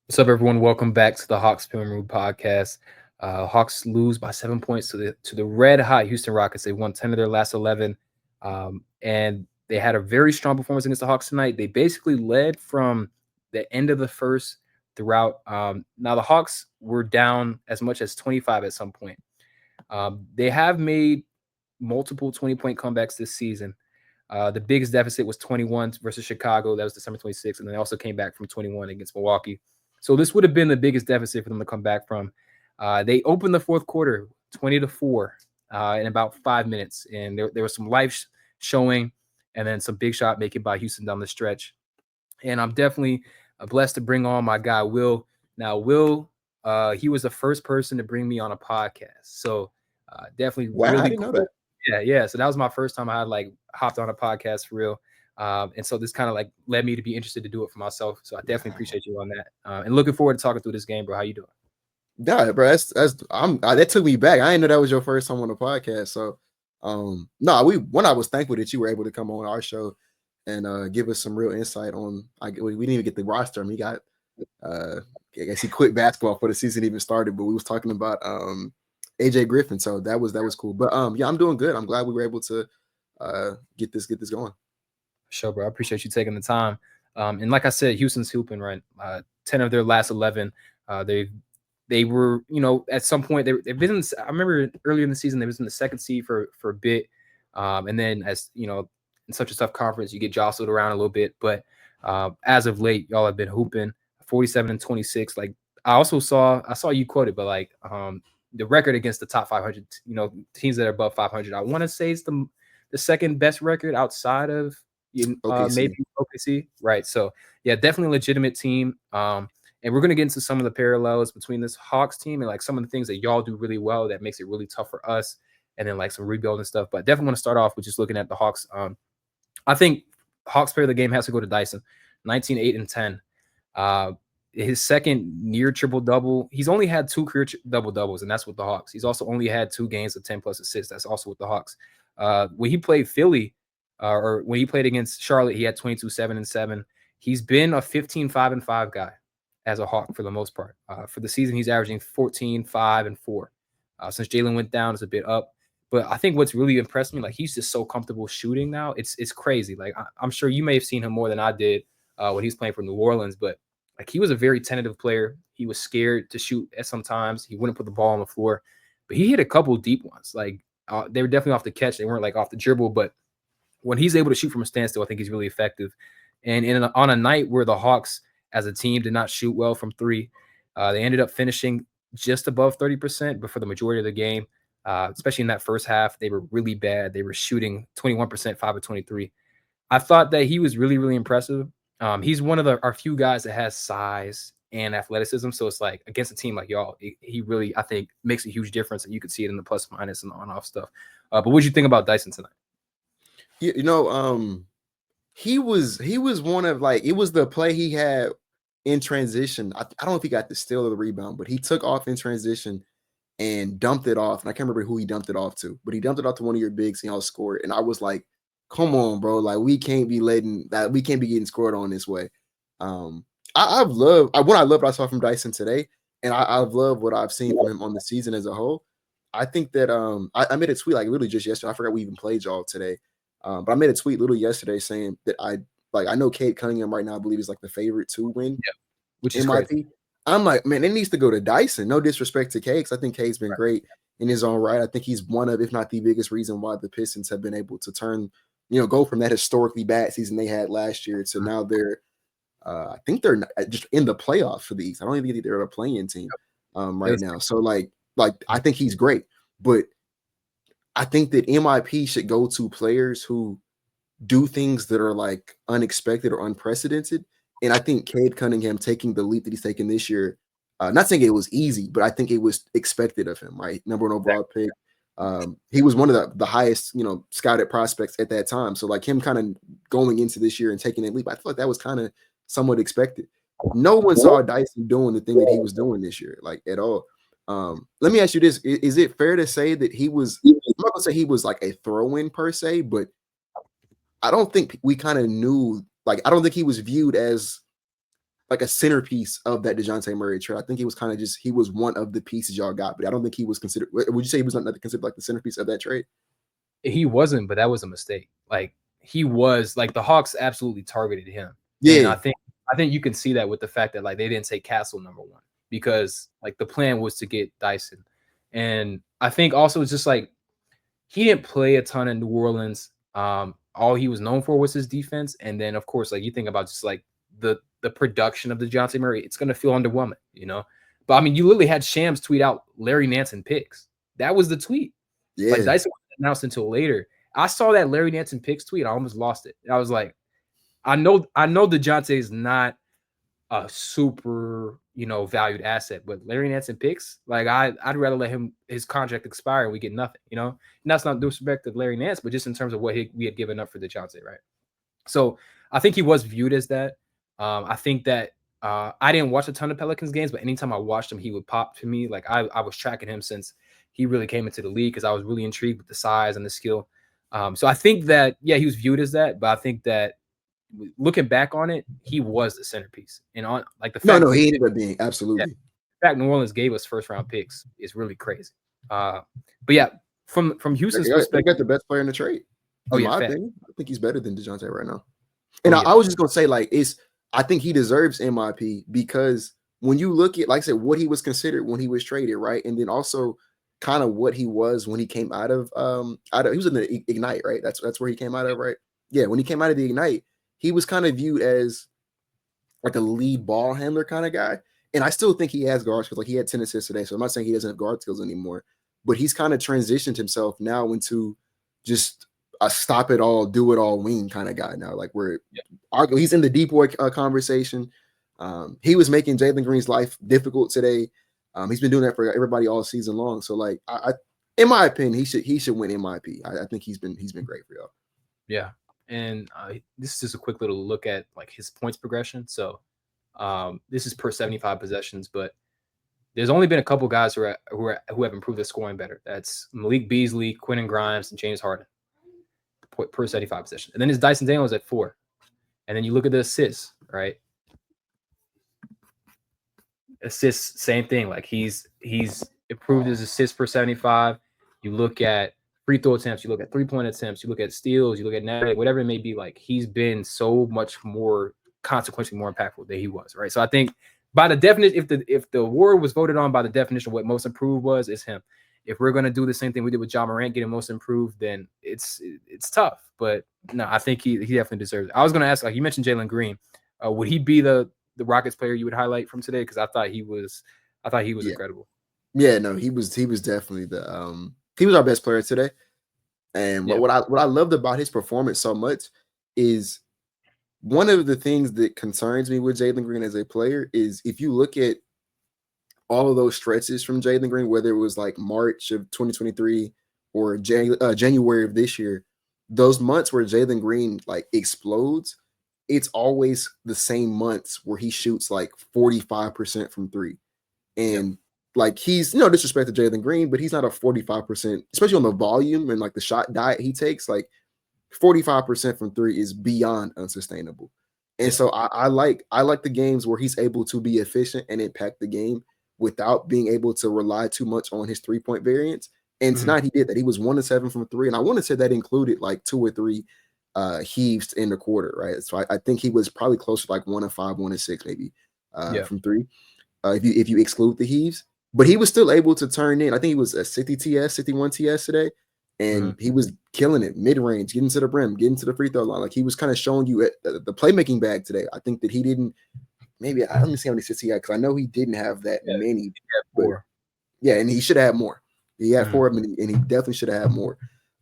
What's up, everyone? Welcome back to the Hawks Film Room podcast. Hawks lose by 7 points to the red hot Houston Rockets. They won 10 of their last 11, and they had a very strong performance against the Hawks tonight. They basically led from the end of the first throughout. Now the Hawks were down as much as 25 at some point. They have made multiple 20-point comebacks this season. The biggest deficit was 21 versus Chicago. That was December 26th, and they also came back from 21 against Milwaukee. So this would have been the biggest deficit for them to come back from. They opened the fourth quarter 20-4 in about 5 minutes, and there was some life showing, and then some big shot making by Houston down the stretch. And I'm definitely blessed to bring on my guy Will. Now, Will, he was the first person to bring me on a podcast, so definitely Wow, I really didn't know cool. that. Yeah. So that was my first time I had like hopped on a podcast for real. And so this kind of like led me to be interested to do it for myself. So I definitely Wow. appreciate you on that. And looking forward to talking through this game, bro. How you doing? Yeah, bro, that took me back. I didn't know that was your first time on the podcast. So no, I was thankful that you were able to come on our show and give us some real insight on we didn't even get the roster. I mean, he got I guess he quit basketball before the season even started, but we was talking about AJ Griffin. So that was cool. But yeah, I'm doing good. I'm glad we were able to get this going. Sure, bro. I appreciate you taking the time. And like I said, Houston's hooping, right? 10 of their last 11. They were, at some point they've been. I remember earlier in the season they was in the second seed for a bit, and then as you know, in such a tough conference, you get jostled around a little bit. But as of late, y'all have been hooping 47-26. Like I saw you quoted, but like the record against the top 500, teams that are above 500, I want to say it's the second best record outside of maybe OKC. OKC, right? So yeah, definitely a legitimate team. And we're gonna get into some of the parallels between this Hawks team and like some of the things that y'all do really well that makes it really tough for us, and then like some rebuilding stuff. But definitely want to start off with just looking at the Hawks. I think Hawks player of the game has to go to Dyson, 19, 8, and 10. Uh, his second near triple double. He's only had two career double doubles, and that's with the Hawks. He's also only had 2 games of 10 plus assists. That's also with the Hawks. When he played Philly, or when he played against Charlotte, he had 22, 7, and 7. He's been a 15, 5, and 5 guy as a Hawk for the most part. For the season, he's averaging 14, 5, and 4. Since Jalen went down, it's a bit up. But I think what's really impressed me, like he's just so comfortable shooting now. It's crazy. Like I'm sure you may have seen him more than I did when he's playing for New Orleans, but like he was a very tentative player. He was scared to shoot at sometimes. He wouldn't put the ball on the floor, but he hit a couple deep ones. Like they were definitely off the catch. They weren't like off the dribble, but when he's able to shoot from a standstill, I think he's really effective. And on a night where the Hawks as a team did not shoot well from three, they ended up finishing just above 30%, but for the majority of the game, especially in that first half, they were really bad. They were shooting 21%, 5 of 23. I thought that he was really, really impressive. He's one of our few guys that has size and athleticism. So it's like against a team like y'all, he really, I think, makes a huge difference. And you could see it in the plus minus and the on off stuff. But what do you think about Dyson tonight? You know, he was one of like it was the play he had in transition. I don't know if he got the steal or the rebound, but he took off in transition and dumped it off. And I can't remember who he dumped it off to, but he dumped it off to one of your bigs and y'all scored. And I was like, come on, bro. Like we can't be letting that we can't be getting scored on this way. I've loved what I loved what I saw from Dyson today, and I've loved what I've seen from him on the season as a whole. I think that I made a tweet like literally just yesterday. I forgot we even played y'all today. But I made a tweet literally yesterday saying that I know Cade Cunningham right now I believe is like the favorite to win Yeah, which is crazy. MIP. I'm like, man, it needs to go to Dyson. No disrespect to Cade, 'cause I think Cade's been great in his own right. I think he's one of, if not the biggest reason why the Pistons have been able to turn, go from that historically bad season they had last year to now they're I think they're just in the playoffs for the East. I don't even think they're a playing team It right was now. So like I think he's great, but I think that MIP should go to players who do things that are like unexpected or unprecedented. And I think Cade Cunningham taking the leap that he's taken this year, not saying it was easy, but I think it was expected of him, right? Number one overall pick. He was one of the highest, scouted prospects at that time. So like him kind of going into this year and taking that leap, I feel like that was kind of somewhat expected. No one saw Dyson doing the thing that he was doing this year, like at all. Let me ask you this: is it fair to say that he was? I'm not gonna say he was like a throw-in per se, but I don't think we kind of knew. Like, I don't think he was viewed as like a centerpiece of that DeJounte Murray trade. I think he was kind of just he was one of the pieces y'all got, but I don't think he was considered. Would you say he was not considered like the centerpiece of that trade? He wasn't, but that was a mistake. Like he was like the Hawks absolutely targeted him, and Yeah, I think you can see that with the fact that like they didn't take Castle number one because like the plan was to get Dyson, and I think also it's just like he didn't play a ton in New Orleans. All he was known for was his defense, and then of course like you think about just like the production of the Dejounte Murray, it's gonna feel underwhelming, you know. But I mean, you literally had Shams tweet out Larry Nance picks. That was the tweet. Like yeah, Dyson wasn't announced until later. I saw that Larry Nance picks tweet. I almost lost it. I was like, I know DeJounte is not a super, you know, valued asset, but Larry Nance picks, like I'd rather let his contract expire and we get nothing, you know. And that's not disrespect to Larry Nance, but just in terms of what we had given up for DeJounte, right? So I think he was viewed as that. I think that I didn't watch a ton of Pelicans games, but anytime I watched him, he would pop to me. Like I was tracking him since he really came into the league because I was really intrigued with the size and the skill. So I think that, yeah, he was viewed as that, but I think that looking back on it, he was the centerpiece. And on like the fact no, he ended up being absolutely. the fact New Orleans gave us first round picks is really crazy. But yeah, from Houston's They perspective, got the best player in the trade, oh in yeah, my fact. opinion. I think he's better than DeJounte right now. Oh And yeah, I was just gonna say, like, I think he deserves MIP because when you look at, like I said, what he was considered when he was traded, right, and then also kind of what he was when he came out of he was in the Ignite, right? That's where he came out of, right? Yeah, when he came out of the Ignite, he was kind of viewed as like a lead ball handler kind of guy. And I still think he has guard skills. Like he had 10 assists today, so I'm not saying he doesn't have guard skills anymore, but he's kind of transitioned himself now into just a stop it all, do it all wing kind of guy now. Like he's in the deep boy conversation. He was making Jalen Green's life difficult today. He's been doing that for everybody all season long. So like, in my opinion, he should win MIP. I think he's been great for y'all. yeah. And this is just a quick little look at like his points progression. So this is per 75 possessions, but there's only been a couple guys who have improved their scoring better. That's Malik Beasley, Quentin Grimes, and James Harden per 75 possessions. And then his Dyson Daniels at 4. And then you look at the assists, right? Assists, same thing. Like he's improved his assists per 75. You look at free throw attempts, you look at 3-point attempts, you look at steals, you look at net, whatever it may be. Like he's been so much more consequentially more impactful than he was, right? So I think by the definition, if the award was voted on by the definition of what most improved was, it's him. If we're gonna do the same thing we did with Ja Morant getting most improved, then it's tough. But no, I think he definitely deserves it. I was gonna ask, like you mentioned Jalen Green, would he be the Rockets player you would highlight from today? Because I thought he was incredible. Yeah, no, he was definitely he was our best player today. And what I loved about his performance so much is one of the things that concerns me with Jalen Green as a player is if you look at all of those stretches from Jalen Green, whether it was like March of 2023 or January of this year, those months where Jalen Green like explodes, it's always the same months where he shoots like 45% from three. And like he's no disrespect to Jalen Green, but he's not a 45%, especially on the volume and like the shot diet he takes. Like 45% from three is beyond unsustainable. And so I like the games where he's able to be efficient and impact the game without being able to rely too much on his 3-point variance. And tonight he did that. He was 1-7 from three. And I want to say that included like 2 or 3 heaves in the quarter, right? So I think he was probably close to like 1-5, 1-6 maybe from three. If you exclude the heaves, but he was still able to turn in. I think he was a 60 TS, 61 TS today, and he was killing it mid range, getting to the brim, getting to the free throw line. Like he was kind of showing you the playmaking bag today. I think that he didn't. Maybe let me see how many assists he had because I know he didn't have that many. But, yeah, and he should have had more. He had 4 of them, and he definitely should have had more.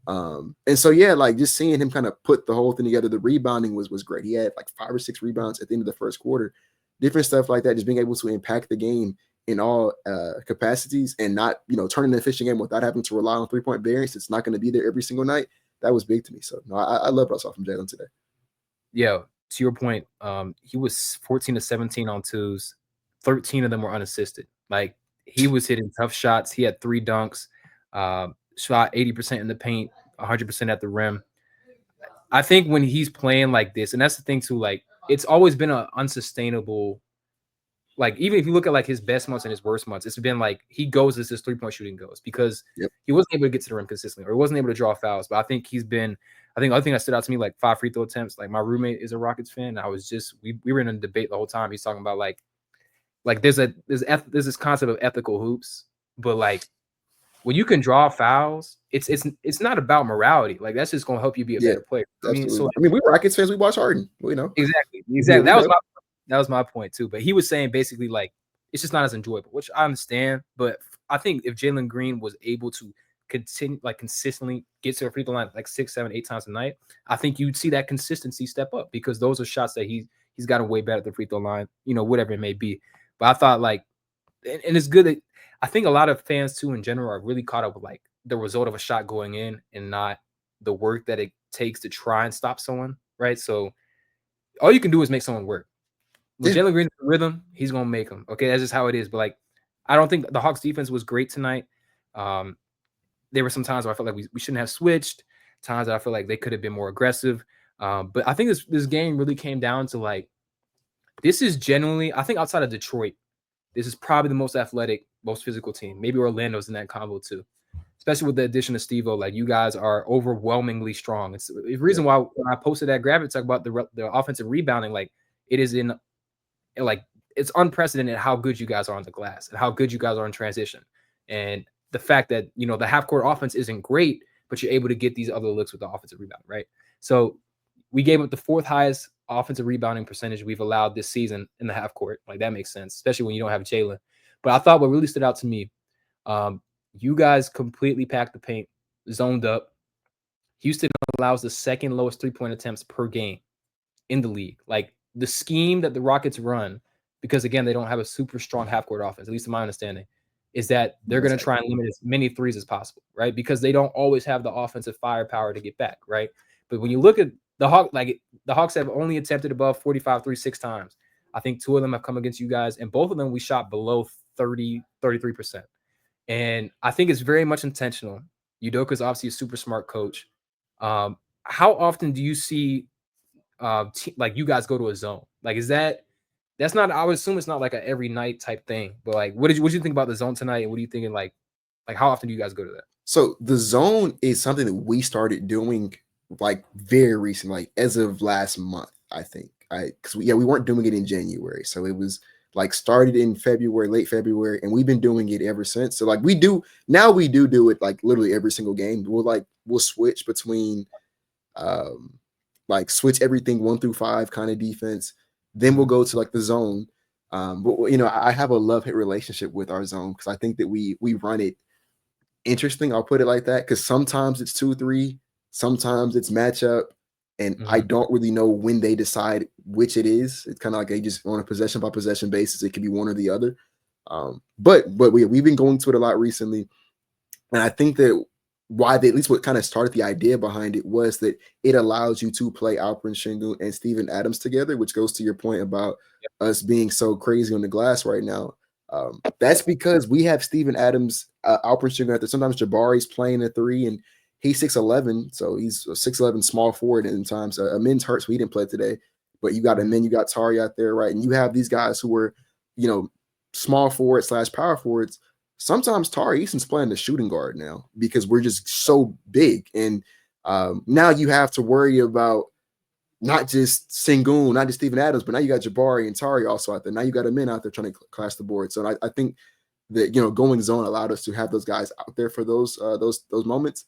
And so yeah, like just seeing him kind of put the whole thing together. The rebounding was great. He had like 5 or 6 rebounds at the end of the first quarter. Different stuff like that, just being able to impact the game in all capacities and not, turning an efficient game without having to rely on 3-point variance. It's not going to be there every single night. That was big to me. So no, I love what I saw from Jalen today. Yeah, to your point, he was 14 to 17 on twos, 13 of them were unassisted. Like he was hitting tough shots. He had 3 dunks, shot 80% in the paint, 100% at the rim. I think when he's playing like this, and that's the thing too, like it's always been an unsustainable like even if you look at like his best months and his worst months, it's been like he goes as his 3-point shooting goes because Yep. he wasn't able to get to the rim consistently or he wasn't able to draw fouls. But I think he's been. I think the other thing that stood out to me, like 5 free throw attempts. Like my roommate is a Rockets fan. And I was just we were in a debate the whole time. He's talking about like there's this concept of ethical hoops, but like when you can draw fouls, it's not about morality. Like that's just gonna help you be a Yeah, better player. I mean, so absolutely. I mean, we Rockets fans. We watch Harden. We know. exactly. We That was know. my point too. But he was saying basically like it's just not as enjoyable, which I understand. But I think if Jalen Green was able to continue like consistently get to a free throw line like 6, 7, 8 times a night, I think you'd see that consistency step up because those are shots that he's gotten way better at the free throw line, whatever it may be. But I thought like, and it's good that I think a lot of fans too in general are really caught up with like the result of a shot going in and not the work that it takes to try and stop someone, right? So all you can do is make someone work. When Yeah. Jalen Green is in rhythm, he's gonna make them. Okay, that's just how it is. But like, I don't think the Hawks defense was great tonight. Um, there were some times where I felt like we shouldn't have switched. Times that I feel like they could have been more aggressive. But I think this game really came down to like this is genuinely. I think outside of Detroit, this is probably the most athletic, most physical team. Maybe Orlando's in that combo too, especially with the addition of Steve-O. Like you guys are overwhelmingly strong. It's the Yeah. reason why when I posted that graphic talk about the offensive rebounding, like it is in like it's unprecedented how good you guys are on the glass and how good you guys are in transition. And the fact that the half court offense isn't great, but you're able to get these other looks with the offensive rebound, right? So we gave up the 4th highest offensive rebounding percentage we've allowed this season in the half court. Like that makes sense, especially when you don't have Jalen. But I thought what really stood out to me, you guys completely packed the paint, zoned up. Houston allows the 2nd lowest 3-point attempts per game in the league. Like the scheme that the Rockets run, because again, they don't have a super strong half court offense, at least in my understanding, is that they're going to try and limit as many threes as possible, right? Because they don't always have the offensive firepower to get back, right? But when you look at the Hawks have only attempted above 45 threes 6 times. I think 2 of them have come against you guys, and both of them we shot below 33%. And I think it's very much intentional. Udoka's obviously a super smart coach. How often do you see like you guys go to a zone? Like that's not, I would assume it's not like a every night type thing, but like what did you think about the zone tonight, and what are you thinking like how often do you guys go to that? So the zone is something that we started doing like very recently, like as of last month, I think. Because we weren't doing it in January, so it was like started in February, late February, and we've been doing it ever since. So like we do it like literally every single game. We'll switch between like switch everything 1 through 5 kind of defense. Then we'll go to like the zone. But I have a love-hate relationship with our zone because I think that we run it interesting. I'll put it like that because sometimes it's 2-3, sometimes it's matchup, and I don't really know when they decide which it is. It's kind of like they just on a possession by possession basis. It could be one or the other. But we've been going to it a lot recently, and I think that why they, at least what kind of started the idea behind it was that it allows you to play Alperen Şengün and Steven Adams together, which goes to your point about us being so crazy on the glass right now. That's because we have Steven Adams, Alperen Şengün out there. Sometimes Jabari's playing a 3, and he's 6'11", so he's a 6'11" small forward. And times Amin's hurt, so he didn't play today. But you got Amin, you got Tari out there, right? And you have these guys who were, small forward / power forwards. Sometimes Tari Eason's playing the shooting guard now because we're just so big. And now you have to worry about not just Şengün, not just Steven Adams, but now you got Jabari and Tari also out there. Now you got Amin out there trying to clash the board. So I think that going zone allowed us to have those guys out there for those moments.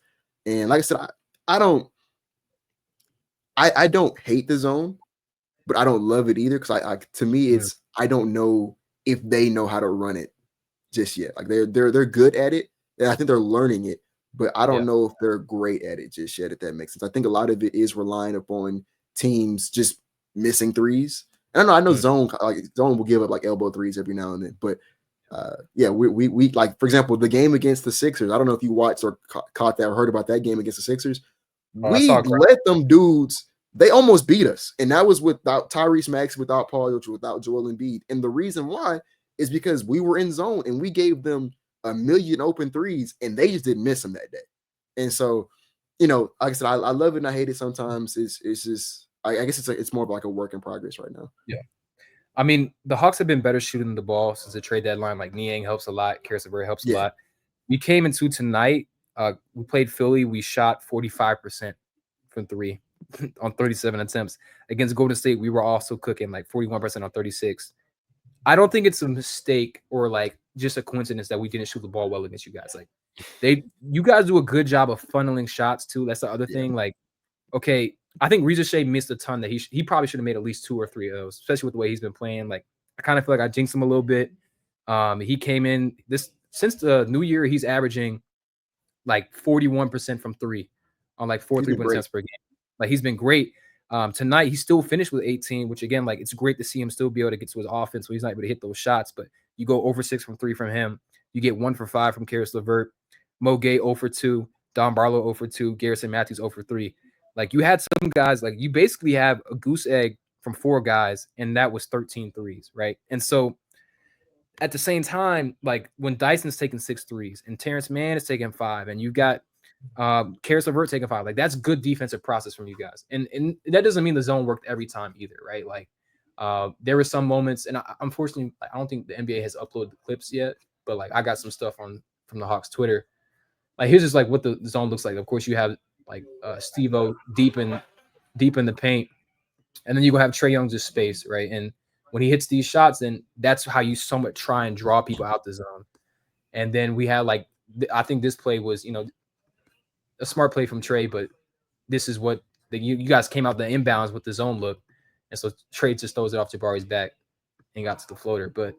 And like I said, I don't hate the zone, but I don't love it either because to me it's I don't know if they know how to run it just yet. Like they're good at it, and I think they're learning it, but I don't know if they're great at it just yet, if that makes sense. I think a lot of it is relying upon teams just missing threes. And I know zone will give up like elbow threes every now and then, but we like, for example, the game against the Sixers. I don't know if you watched or caught that or heard about that game against the Sixers. We let them dudes. They almost beat us, and that was without Tyrese Maxey, without Paul George, without Joel Embiid. And the reason why is because we were in zone and we gave them a million open threes, and they just didn't miss them that day. And so, like I said, I love it and I hate it sometimes. It's just I guess it's more of like a work in progress right now. Yeah. I mean, the Hawks have been better shooting the ball since the trade deadline. Like Niang helps a lot, Karis LeVert helps a Yeah. lot. We came into tonight. We played Philly. We shot 45% from three on 37 attempts. Against Golden State, we were also cooking like 41% on 36. I don't think it's a mistake or like just a coincidence that we didn't shoot the ball well against you guys. Like you guys do a good job of funneling shots too. That's the other thing. Like, okay, I think Risacher missed a ton that he probably should have made at least 2 or 3 of those, especially with the way he's been playing. Like, I kind of feel like I jinxed him a little bit. He came in this since the new year, he's averaging like 41% from three on like 4 He's been 3-point great. attempts per game. Like he's been great. Tonight he still finished with 18, which again, like it's great to see him still be able to get to his offense, so he's not able to hit those shots. But you go over 6 from 3 from him, you get 1 for 5 from Karis LeVert, Mo Gay 0 for 2, Don Barlow 0 for 2, Garrison Matthews 0 for 3. Like you had some guys, like you basically have a goose egg from 4 guys, and that was 13 threes, right? And so at the same time, like when Dyson's taking 6 threes and Terrence Mann is taking 5, and you've got Karis LeVert taking 5, like that's good defensive process from you guys. And that doesn't mean the zone worked every time either, right? Like there were some moments, and unfortunately, I don't think the NBA has uploaded the clips yet, but like I got some stuff from the Hawks Twitter. Like here's just like what the zone looks like. Of course, you have like Steve-O deep in the paint, and then you go have Trae Young just space, right? And when he hits these shots, then that's how you somewhat try and draw people out the zone. And then we had like I think this play was a smart play from Trae, but this is what you guys came out the inbounds with the zone look, and so Trae just throws it off Jabari's back and got to the floater. But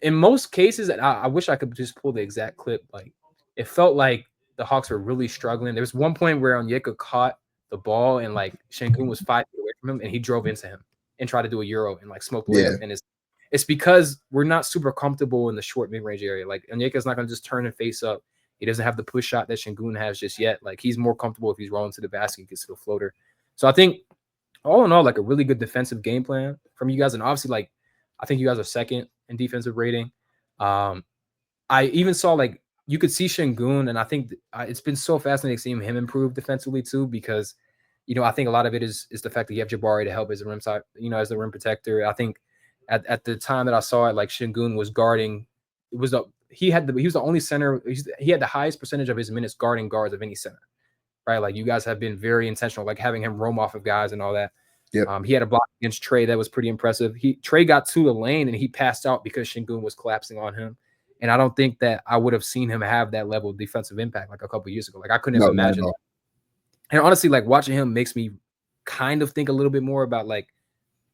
in most cases, and I wish I could just pull the exact clip. Like it felt like the Hawks were really struggling. There was one point where Onyeka caught the ball and like Şengün was 5 feet away from him, and he drove into him and tried to do a euro and like smoked the way up. And it's because we're not super comfortable in the short mid range area. Like Onyeka's not going to just turn and face up. He doesn't have the push shot that Şengün has just yet. Like he's more comfortable if he's rolling to the basket and gets to the floater. So I think all in all, like a really good defensive game plan from you guys, and obviously like I think you guys are second in defensive rating. I even saw like you could see Şengün, and I think it's been so fascinating seeing him improve defensively too, because I think a lot of it is the fact that you have Jabari to help as a rim side, as the rim protector. I think at the time that I saw it, like Şengün was guarding. He was the only center. He had the highest percentage of his minutes guarding guards of any center, right? Like you guys have been very intentional, like having him roam off of guys and all that. Yep. He had a block against Trae that was pretty impressive. Trae got to the lane and he passed out because Şengün was collapsing on him. And I don't think that I would have seen him have that level of defensive impact like a couple of years ago. Like I couldn't have imagined that. And honestly, like watching him makes me kind of think a little bit more about like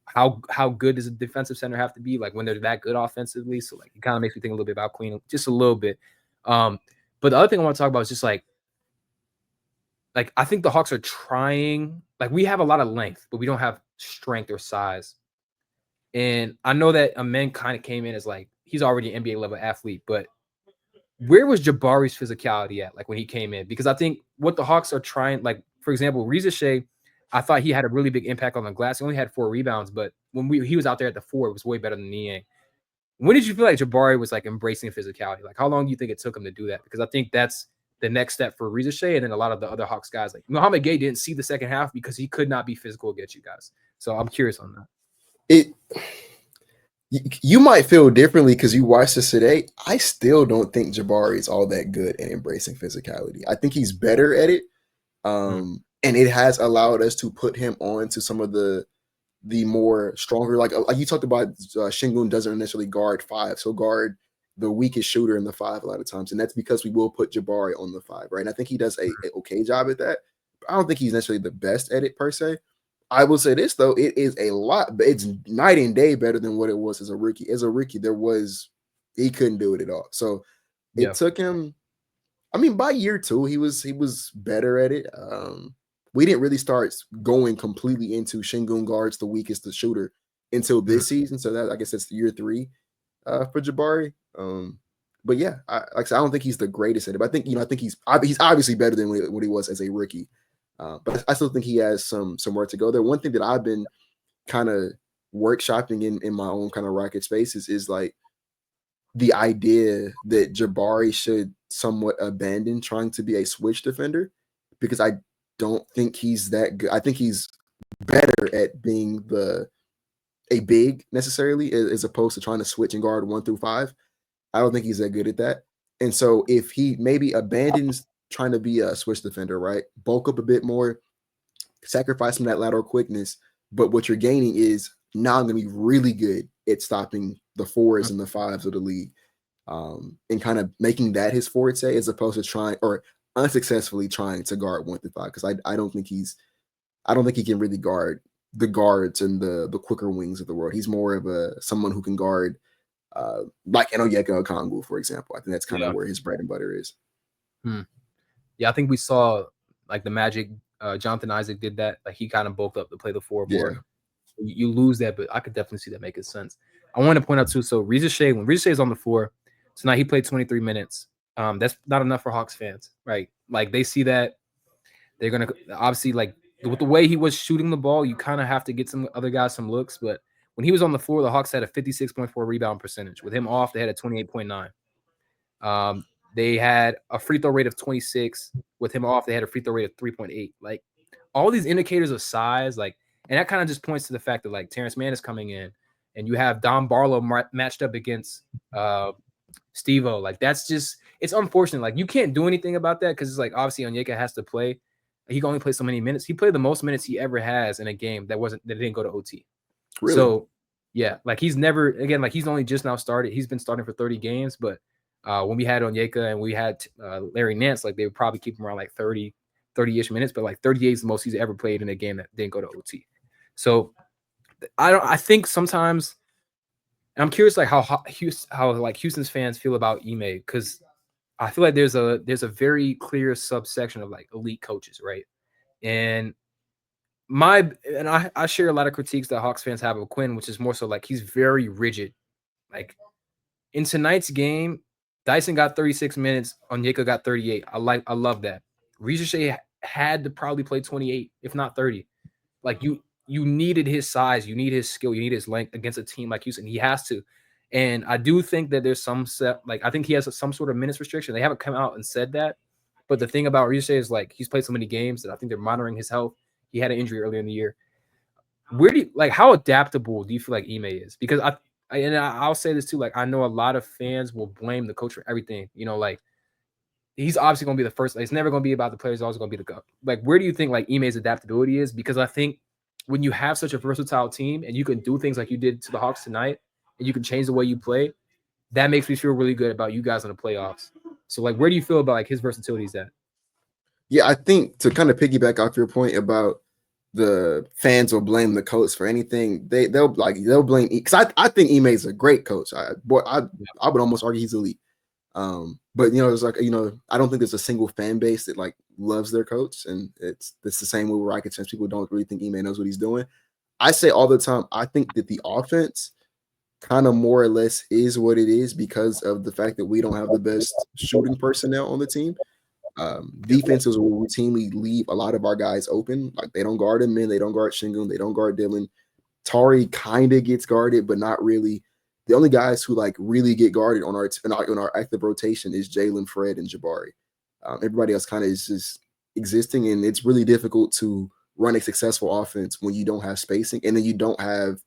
how good does a defensive center have to be, like when they're that good offensively. So like it kind of makes me think a little bit about Queen, just a little bit. But the other thing I want to talk about is just like I think the Hawks are trying. Like we have a lot of length, but we don't have strength or size. And I know that Amen kind of came in as like he's already an NBA level athlete, but where was Jabari's physicality at, like when he came in? Because I think what the Hawks are trying, like for example, Risacher, I thought he had a really big impact on the glass. He only had 4 rebounds, but when he was out there at the 4, it was way better than Niang. When did you feel like Jabari was like embracing physicality? Like how long do you think it took him to do that? Because I think that's the next step for Risacher, and then a lot of the other Hawks guys. Like Mohamed Gay didn't see the second half because he could not be physical against you guys. So I'm curious on that. You might feel differently because you watched this today. I still don't think Jabari is all that good at embracing physicality. I think he's better at it. And it has allowed us to put him on to some of the more stronger, like you talked about, Şengün doesn't necessarily guard 5, so guard the weakest shooter in the 5 a lot of times, and that's because we will put Jabari on the 5, right? And I think he does a okay job at that. I don't think he's necessarily the best at it per se. I will say this though, it is a lot, but it's night and day better than what it was as a rookie. As a rookie, he couldn't do it at all. So it took him. I mean, by year 2, he was better at it. We didn't really start going completely into Şengün guards the weakest the shooter until this season. So that I guess that's year 3 for Jabari. But yeah, like I said, I don't think he's the greatest at it. But I think he's obviously better than what he was as a rookie. But I still think he has some work to go there. One thing that I've been kind of workshopping in my own kind of Rocket spaces is like the idea that Jabari should somewhat abandon trying to be a switch defender, because I don't think he's that good. I think he's better at being the a big necessarily, as opposed to trying to switch and guard 1 through 5. I don't think he's that good at that. And so if he maybe abandons trying to be a switch defender, right? Bulk up a bit more, sacrifice some of that lateral quickness. But what you're gaining is now I'm going to be really good at stopping the 4s and the 5s of the league, and kind of making that his forte as opposed to trying or unsuccessfully trying to guard 1 through 5. Because I don't think he can really guard the guards and the quicker wings of the world. He's more of someone who can guard like an Onyeka Gueye, for example. I think that's kind of where his bread and butter is. Yeah, I think we saw like the Magic. Jonathan Isaac did that. Like he kind of bulked up to play the 4 more. Yeah. You lose that, but I could definitely see that making sense. I want to point out too. So Risacher, when Risacher is on the floor tonight, he played 23 minutes. That's not enough for Hawks fans, right? Like they see that they're gonna obviously like with the way he was shooting the ball, you kind of have to get some other guys some looks. But when he was on the floor, the Hawks had a 56.4 rebound percentage. With him off, they had a 28.9. They had a free throw rate of 26. With him off, they had a free throw rate of 3.8. Like all these indicators of size, like, and that kind of just points to the fact that like Terrence Mann is coming in, and you have Don Barlow matched up against Steve-O. Like that's just it's unfortunate. Like you can't do anything about that because it's like obviously Onyeka has to play. He can only play so many minutes. He played the most minutes he ever has in a game that didn't go to OT. Really? So yeah, like he's only just now started. He's been starting for 30 games, but when we had Onyeka and we had Larry Nance, like they would probably keep him around like 30-ish minutes, but like 38 is the most he's ever played in a game that didn't go to OT. So I think sometimes I'm curious like how like Houston's fans feel about Ime, because I feel like there's a very clear subsection of like elite coaches, right? And I share a lot of critiques that Hawks fans have of Quinn, which is more so like he's very rigid. Like in tonight's game, Dyson got 36 minutes, Onyeka got 38. I love that. Risacher had to probably play 28, if not 30. Like you needed his size, you need his skill, you need his length against a team like Houston. He has to. And I do think that there's I think he has some sort of minutes restriction. They haven't come out and said that. But the thing about Risacher is like he's played so many games that I think they're monitoring his health. He had an injury earlier in the year. How adaptable do you feel like Ime is? Because I'll say this too. Like I know a lot of fans will blame the coach for everything. You know, like he's obviously going to be the first. Like, it's never going to be about the players. It's always going to be the coach. Like where do you think like Ime's adaptability is? Because I think when you have such a versatile team and you can do things like you did to the Hawks tonight, and you can change the way you play, that makes me feel really good about you guys in the playoffs. So like, where do you feel about like his versatility is at? Yeah, I think to kind of piggyback off your point about the fans will blame the coach for anything, they'll blame because I think Ime is a great coach. I would almost argue he's elite. But it's like I don't think there's a single fan base that like loves their coach, and it's the same way where I could sense people don't really think Ime knows what he's doing. I say all the time, I think that the offense kind of more or less is what it is because of the fact that we don't have the best shooting personnel on the team. Defenses will routinely leave a lot of our guys open. Like they don't guard him in, they don't guard Şengün, they don't guard Dylan. Tari kind of gets guarded, but not really. The only guys who like really get guarded on our active rotation is Jalen, Fred, and Jabari. Everybody else kind of is just existing, and it's really difficult to run a successful offense when you don't have spacing, and then you don't have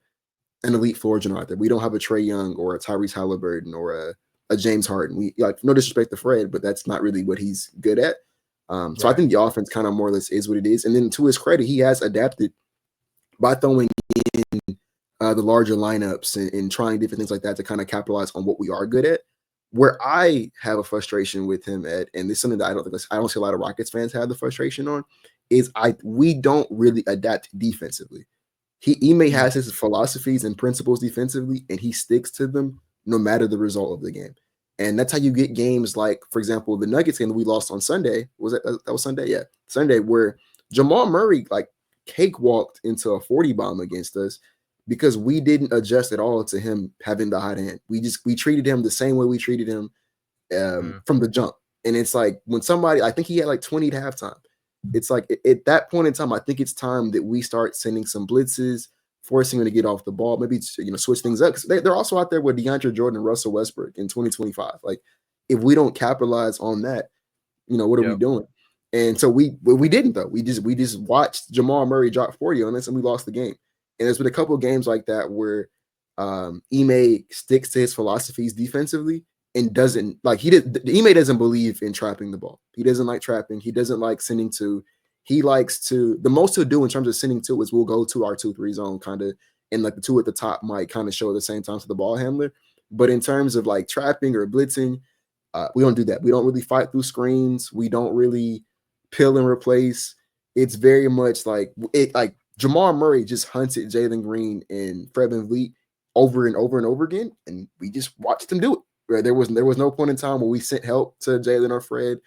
an elite floor general out there. We don't have a Trae Young or a Tyrese Halliburton or a James Harden. We like no disrespect to Fred, but that's not really what he's good at. So I think the offense kind of more or less is what it is. And then to his credit, he has adapted by throwing in the larger lineups and trying different things like that to kind of capitalize on what we are good at. Where I have a frustration with him at, and this is something that I don't see a lot of Rockets fans have the frustration on, is we don't really adapt defensively. Ime has his philosophies and principles defensively, and he sticks to them no matter the result of the game. And that's how you get games like, for example, the Nuggets game that we lost on Sunday. That was Sunday? Yeah, Sunday, where Jamal Murray like cakewalked into a 40 bomb against us because we didn't adjust at all to him having the hot hand. We treated him the same way we treated him from the jump. And it's like when somebody, I think he had like 20 at halftime. It's like at that point in time, I think it's time that we start sending some blitzes, forcing him to get off the ball, maybe switch things up. Because they're also out there with DeAndre Jordan and Russell Westbrook in 2025. Like if we don't capitalize on that, what are we doing? And so we didn't though. We just watched Jamal Murray drop 40 on us and we lost the game. And there's been a couple of games like that where Ime sticks to his philosophies defensively and doesn't like Ime doesn't believe in trapping the ball. He doesn't like trapping. He doesn't like sending to. He likes to the most he'll do in terms of sending to is we'll go to our 2-3 zone kind of, and like the two at the top might kind of show at the same time to the ball handler. But in terms of like trapping or blitzing, we don't do that. We don't really fight through screens. We don't really peel and replace. It's very much like it. Like Jamal Murray just hunted Jalen Green and Fred VanVleet over and over and over again, and we just watched them do it. Right? There was no point in time where we sent help to Jalen or Fred.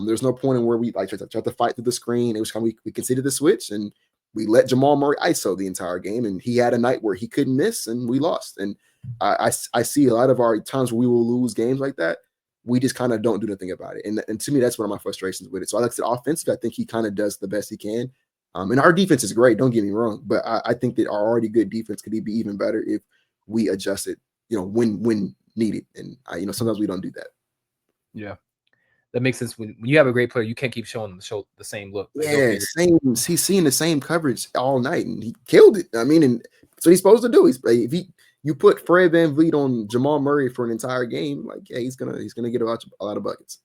There's no point in where we like tried to fight through the screen. It was kind of we conceded the switch and we let Jamal Murray ISO the entire game, and he had a night where he couldn't miss, and we lost. And I see a lot of our times where we will lose games like that. We just kind of don't do anything about it. And to me, that's one of my frustrations with it. So I like I said, offensively, I think he kind of does the best he can. And our defense is great. Don't get me wrong, but I think that our already good defense could be even better if we adjust it, when needed. And sometimes we don't do that. Yeah, that makes sense. When you have a great player, you can't keep showing them the same look. Yeah, same. He's seeing the same coverage all night, and he killed it. I mean, and that's what he's supposed to do. You put Fred VanVleet on Jamal Murray for an entire game, like he's gonna get a lot of buckets.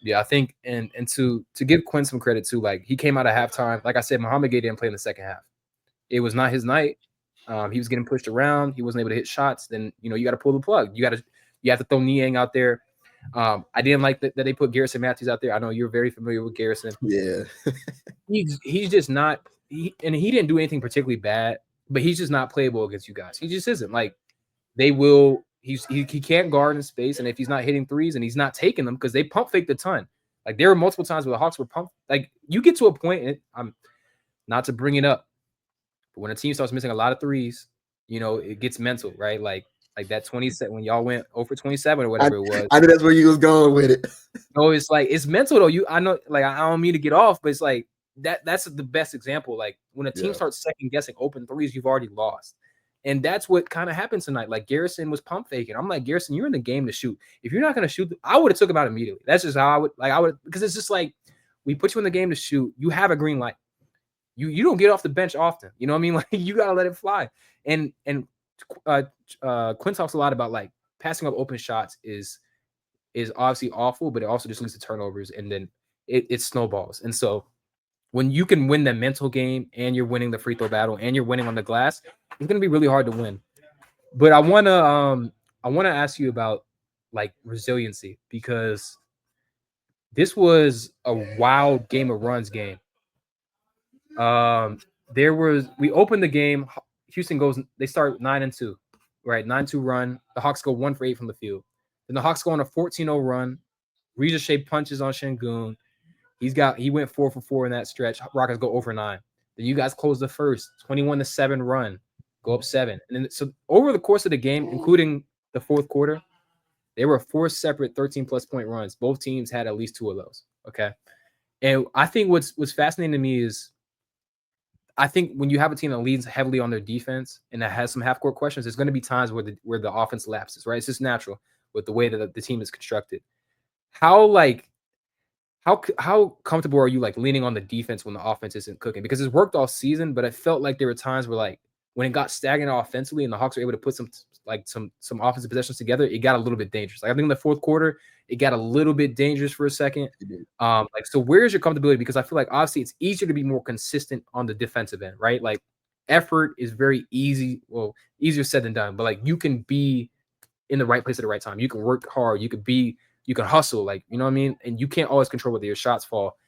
Yeah, I think and to give Quin some credit too, like he came out at halftime. Like I said, Muhammad Gueye didn't play in the second half. It was not his night. He was getting pushed around. He wasn't able to hit shots. Then you got to pull the plug. You have to throw Niang out there. I didn't like that they put Garrison Matthews out there. I know you're very familiar with Garrison. Yeah, he's just not. He didn't do anything particularly bad, but he's just not playable against you guys. He just isn't. Like they will. He can't guard in space, and if he's not hitting threes and he's not taking them because they pump faked a ton. Like there were multiple times where the Hawks were pumped. Like you get to a point, and I'm not to bring it up, but when a team starts missing a lot of threes, it gets mental, right? Like that 27 when y'all went 0 for 27 or whatever it was. I knew that's where you was going with it. No, it's like it's mental though. I know, like I don't mean to get off, but it's like that's the best example. Like when a team starts second guessing open threes, you've already lost. And that's what kind of happened tonight. Like Garrison was pump faking. I'm like, Garrison, you're in the game to shoot. If you're not going to shoot, I would have took him out immediately. That's just how I would, because it's just like, we put you in the game to shoot. You have a green light. You don't get off the bench often. You know what I mean? Like you got to let it fly. And Quin talks a lot about like passing up open shots is obviously awful, but it also just leads to turnovers. And then it snowballs. And so when you can win the mental game and you're winning the free throw battle and you're winning on the glass, it's going to be really hard to win. But I want to ask you about like resiliency, because this was a wild game of runs game. We opened the game. Houston they start 9-2, right? 9-2 run. The Hawks go 1 for 8 from the field. Then the Hawks go on a 14-0 run. Risacher punches on Şengün. He went 4 for 4 in that stretch. Rockets go over 9. Then you guys close the first 21-7 run, go up 7. And then so over the course of the game, including the fourth quarter, there were 4 separate 13+ point runs. Both teams had at least 2 of those. Okay. And I think what's fascinating to me is I think when you have a team that leans heavily on their defense and that has some half-court questions, there's going to be times where the offense lapses, right? It's just natural with the way that the team is constructed. How comfortable are you like leaning on the defense when the offense isn't cooking? Because it's worked all season, but I felt like there were times where like when it got stagnant offensively and the Hawks were able to put some offensive possessions together, it got a little bit dangerous. Like I think in the fourth quarter, it got a little bit dangerous for a second. So where's your comfortability? Because I feel like obviously it's easier to be more consistent on the defensive end, right? Like effort is very easy. Well, easier said than done, but like you can be in the right place at the right time. You can work hard. You can hustle, like, you know what I mean? And you can't always control whether your shots fall.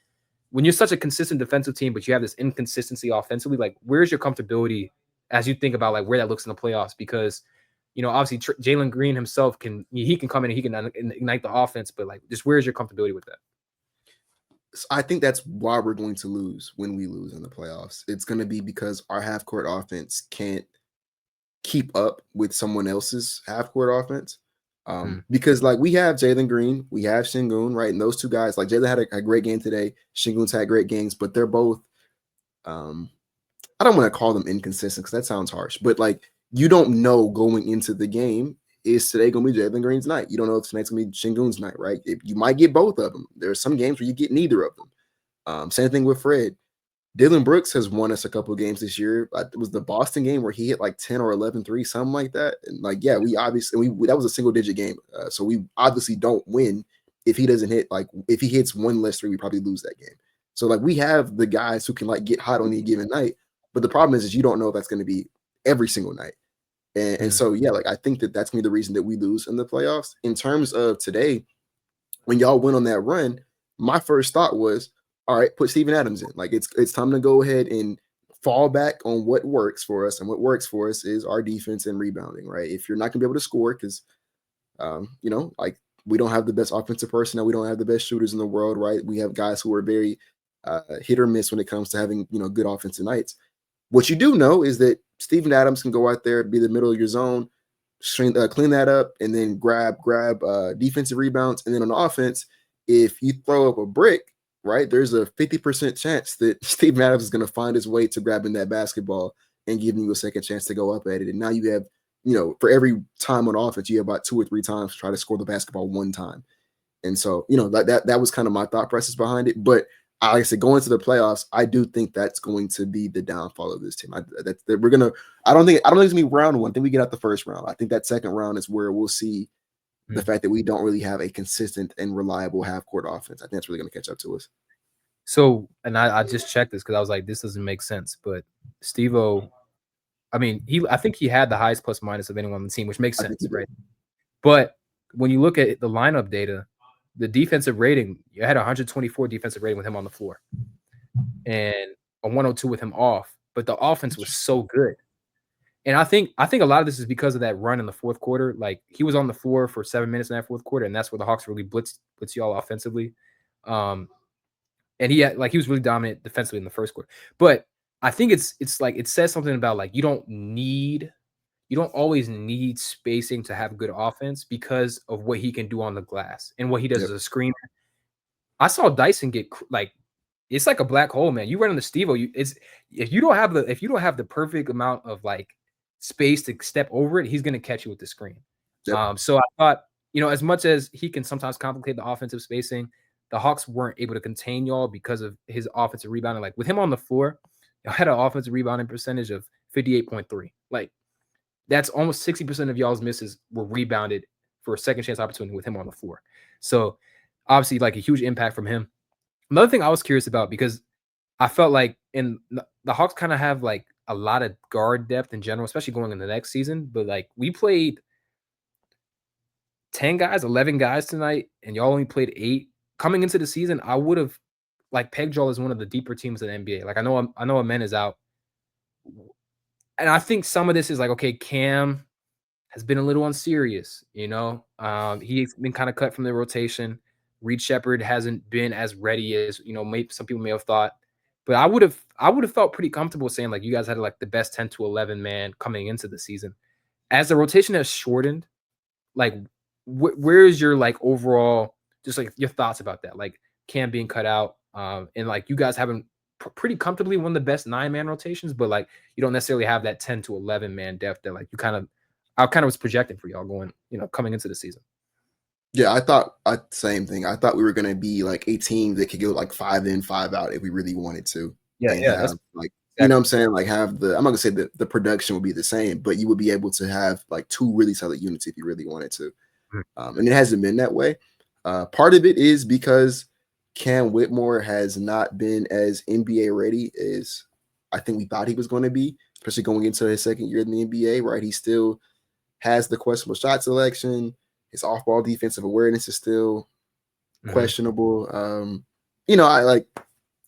When you're such a consistent defensive team, but you have this inconsistency offensively, like where's your comfortability as you think about like where that looks in the playoffs? Because, obviously Jalen Green himself can come in and he can ignite the offense, but like just where's your comfortability with that? I think that's why we're going to lose when we lose in the playoffs. It's going to be because our half-court offense can't keep up with someone else's half-court offense. Because like we have Jalen Green, we have Şengün, right? And those two guys, like Jalen had a great game today. Şengün's had great games, but they're both, I don't want to call them inconsistent because that sounds harsh, but like you don't know going into the game, is today going to be Jalen Green's night? You don't know if tonight's going to be Şengün's night, right? You might get both of them. There are some games where you get neither of them. Same thing with Fred. Dylan Brooks has won us a couple of games this year. It was the Boston game where he hit like 10 or 11 threes, something like that. And like, yeah, we obviously that was a single digit game. So we obviously don't win if he doesn't hit, like if he hits one less three, we probably lose that game. So like we have the guys who can like get hot on any given night. But the problem is you don't know if that's going to be every single night. And so, yeah, like I think that's going to be the reason that we lose in the playoffs. In terms of today, when y'all went on that run, my first thought was, all right, put Steven Adams in. Like it's time to go ahead and fall back on what works for us. And what works for us is our defense and rebounding, right? If you're not gonna be able to score, because like we don't have the best offensive personnel, we don't have the best shooters in the world, right? We have guys who are very hit or miss when it comes to having good offensive nights. What you do know is that Steven Adams can go out there, be the middle of your zone, clean that up, and then grab defensive rebounds. And then on offense, if you throw up a brick, right, there's a 50% chance that Steven Adams is going to find his way to grabbing that basketball and giving you a second chance to go up at it. And now you have, for every time on offense, you have about 2 or 3 times to try to score the basketball one time. And so, that was kind of my thought process behind it. But like I said, going to the playoffs, I do think that's going to be the downfall of this team. I don't think it's gonna be round one. I think we get out the first round. I think that second round is where we'll see the fact that we don't really have a consistent and reliable half court offense. I think that's really going to catch up to us. So, and I just checked this because I was like, this doesn't make sense. But Steve-O, I mean, I think he had the highest plus minus of anyone on the team, which makes sense, right? But when you look at the lineup data, the defensive rating, you had 124 defensive rating with him on the floor and a 102 with him off. But the offense was so good. And I think a lot of this is because of that run in the fourth quarter. Like he was on the floor for 7 minutes in that fourth quarter, and that's where the Hawks really blitz y'all offensively. And he was really dominant defensively in the first quarter. But I think it's like it says something about like you don't always need spacing to have good offense because of what he can do on the glass and what he does as a screener. I saw Dyson get like it's like a black hole, man. You run into Steve-O, if you don't have the perfect amount of like space to step over it, he's going to catch you with the screen. Yep. So I thought, as much as he can sometimes complicate the offensive spacing, the Hawks weren't able to contain y'all because of his offensive rebounding. Like with him on the floor, y'all had an offensive rebounding percentage of 58.3. Like that's almost 60% of y'all's misses were rebounded for a second chance opportunity with him on the floor. So obviously like a huge impact from him. Another thing I was curious about, because I felt like the Hawks kind of have like a lot of guard depth in general, especially going into the next season. But like we played 10 guys, 11 guys tonight, and y'all only played 8. Coming into the season, I would have like pegged y'all as one of the deeper teams in the NBA. Like I know Amen is out. And I think some of this is like, okay, Cam has been a little unserious, he's been kind of cut from the rotation. Reed Shepherd hasn't been as ready as, maybe some people may have thought. But I would have felt pretty comfortable saying like you guys had like the best 10 to 11 man coming into the season. As the rotation has shortened, like where is your like overall just like your thoughts about that? Like Cam being cut out, and like you guys having pretty comfortably one of the best 9-man rotations, but like you don't necessarily have that 10 to 11 man depth that like I kind of was projecting for y'all going, coming into the season. Yeah, I thought same thing. I thought we were going to be like a team that could go like 5 in, 5 out if we really wanted to. Yeah, and yeah. Have, like, you know what I'm saying? Like have I'm not going to say that the production would be the same, but you would be able to have like 2 really solid units if you really wanted to. And it hasn't been that way. Part of it is because Cam Whitmore has not been as NBA ready as I think we thought he was going to be, especially going into his second year in the NBA, right? He still has the questionable shot selection. His off-ball defensive awareness is still questionable. I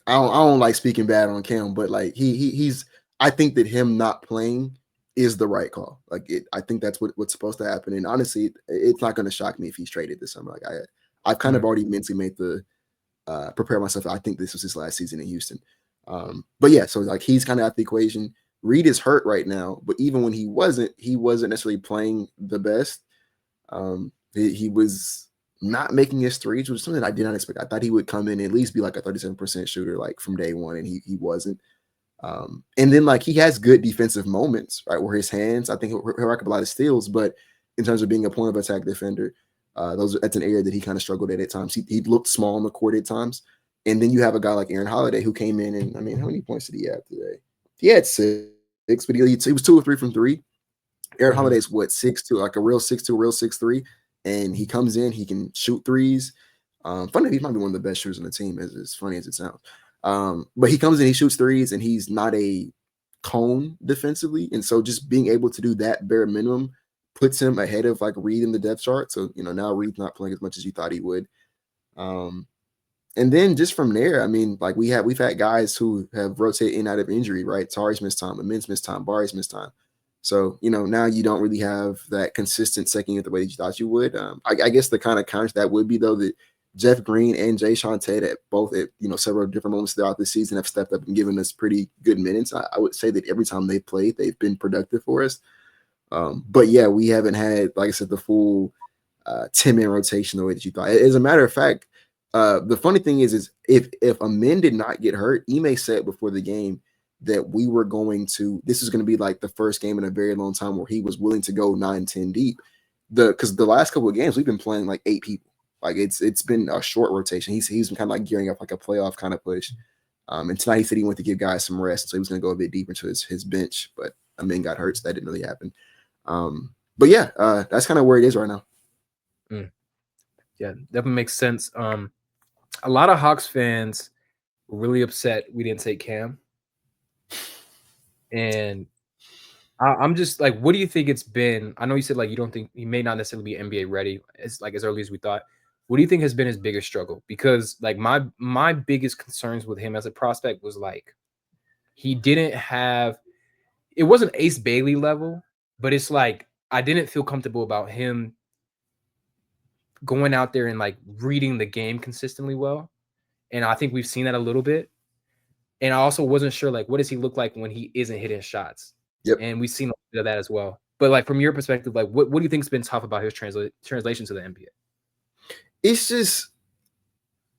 don't like speaking bad on Cam, but like he's I think that him not playing is the right call. Like I think that's what's supposed to happen. And honestly, it's not going to shock me if he's traded this summer. Like I've kind of already mentally made the prepare myself. I think this was his last season in Houston. But yeah, so like he's kind of out the equation. Reed is hurt right now, but even when he wasn't necessarily playing the best. He was not making his threes, which is something I did not expect. I thought he would come in and at least be like a 37% shooter, like from day one, and he wasn't. And then like he has good defensive moments, right? Where his hands, I think he'll rack up a lot of steals, but in terms of being a point of attack defender, that's an area that he kind of struggled at times. He looked small on the court at times. And then you have a guy like Aaron Holiday who came in and, I mean, how many points did he have today? He had 6, but he was 2 or 3 from 3. Aaron Holiday is what, 6'2", like a real 6'2", real 6'3", and he comes in, he can shoot threes. Funny, he might be one of the best shooters on the team, as funny as it sounds. But he comes in, he shoots threes, and he's not a cone defensively, and so just being able to do that bare minimum puts him ahead of like Reed in the depth chart. So now Reed's not playing as much as you thought he would. And then just from there, I mean, like we've had guys who have rotated in and out of injury, right? Tari's missed time, Amin's missed time, Bari's missed time. So, now you don't really have that consistent second unit the way that you thought you would. I guess the kind of counter to that would be, though, that Jeff Green and Jayshawn Tate at several different moments throughout the season have stepped up and given us pretty good minutes. I would say that every time they've played, they've been productive for us. But yeah, we haven't had, like I said, the full 10-man rotation the way that you thought. As a matter of fact, the funny thing is if Amin did not get hurt, Ime said before the game that this is going to be like the first game in a very long time where he was willing to go 9-10 deep. Because the last couple of games we've been playing like 8 people. Like it's been a short rotation. He's been kind of like gearing up like a playoff kind of push. And tonight he said he wanted to give guys some rest, so he was going to go a bit deeper into his bench. But Amin got hurt, so that didn't really happen. But yeah, that's kind of where it is right now. Yeah, definitely makes sense. A lot of Hawks fans were really upset we didn't take Cam. And I'm just like, what do you think it's been? I know you said like you don't think he may not necessarily be NBA ready as early as we thought. What do you think has been his biggest struggle? Because like my biggest concerns with him as a prospect was like he didn't have, it wasn't Ace Bailey level, but it's like I didn't feel comfortable about him going out there and like reading the game consistently well. And I think we've seen that a little bit. And I also wasn't sure like what does he look like when he isn't hitting shots? Yep. And we've seen a bit of that as well. But like from your perspective, like what do you think's been tough about his translation to the NBA? It's just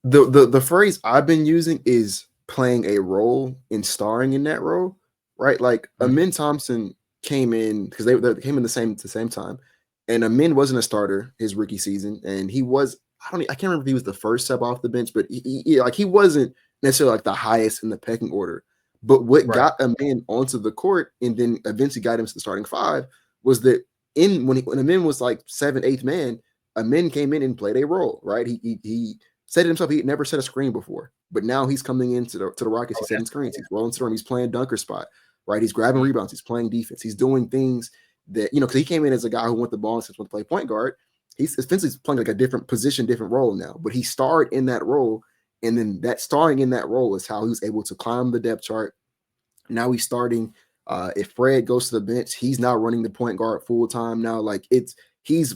the phrase I've been using is playing a role and starring in that role, right? Like Amin Thompson came in because they came in the same time, and Amin wasn't a starter his rookie season, and he was I can't remember if he was the first sub off the bench, but he wasn't necessarily like the highest in the pecking order. But what got Amin onto the court and then eventually got him to the starting 5 was that when Amin was like 7th, 8th man, Amin came in and played a role, right? He said to himself he had never set a screen before, but now he's coming into the Rockets. He's setting screens. He's rolling to the rim. He's playing dunker spot, right? He's grabbing rebounds. He's playing defense. He's doing things that because he came in as a guy who wanted the ball and wanted to play point guard. He's essentially playing like a different position, different role now. But he starred in that role, and then that starring in that role is how he was able to climb the depth chart. Now he's starting. If Fred goes to the bench, he's now running the point guard full time now. Like he's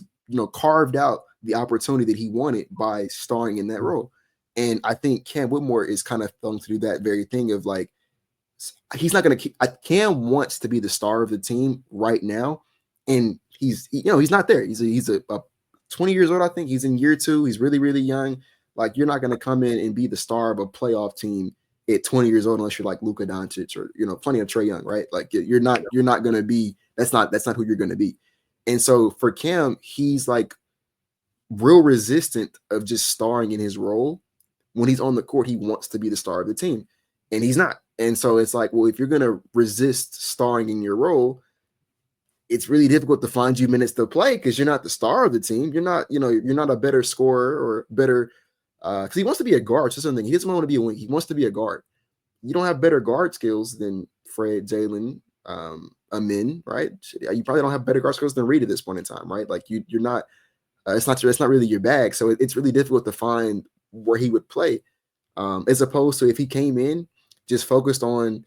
carved out the opportunity that he wanted by starring in that role. And I think Cam Whitmore is kind of going to do that very thing of like, he's not going to keep, Cam wants to be the star of the team right now. And he's not there. He's a 20 years old. I think he's in year 2. He's really, really young. Like you're not going to come in and be the star of a playoff team at 20 years old, unless you're like Luka Doncic or, plenty of Trae Young, right? Like you're not going to be, that's not who you're going to be. And so for Cam, he's like real resistant of just starring in his role. When he's on the court, he wants to be the star of the team, and he's not. And so it's like, well, if you're going to resist starring in your role, it's really difficult to find you minutes to play because you're not the star of the team. You're not, you're not a better scorer or better, because he wants to be a guard. So something he doesn't want to be a wing. He wants to be a guard. You don't have better guard skills than Fred, Jalen, Amin, right? You probably don't have better guard skills than Reed at this point in time, right? Like you're not. It's not really your bag, so it's really difficult to find where he would play, as opposed to if he came in just focused on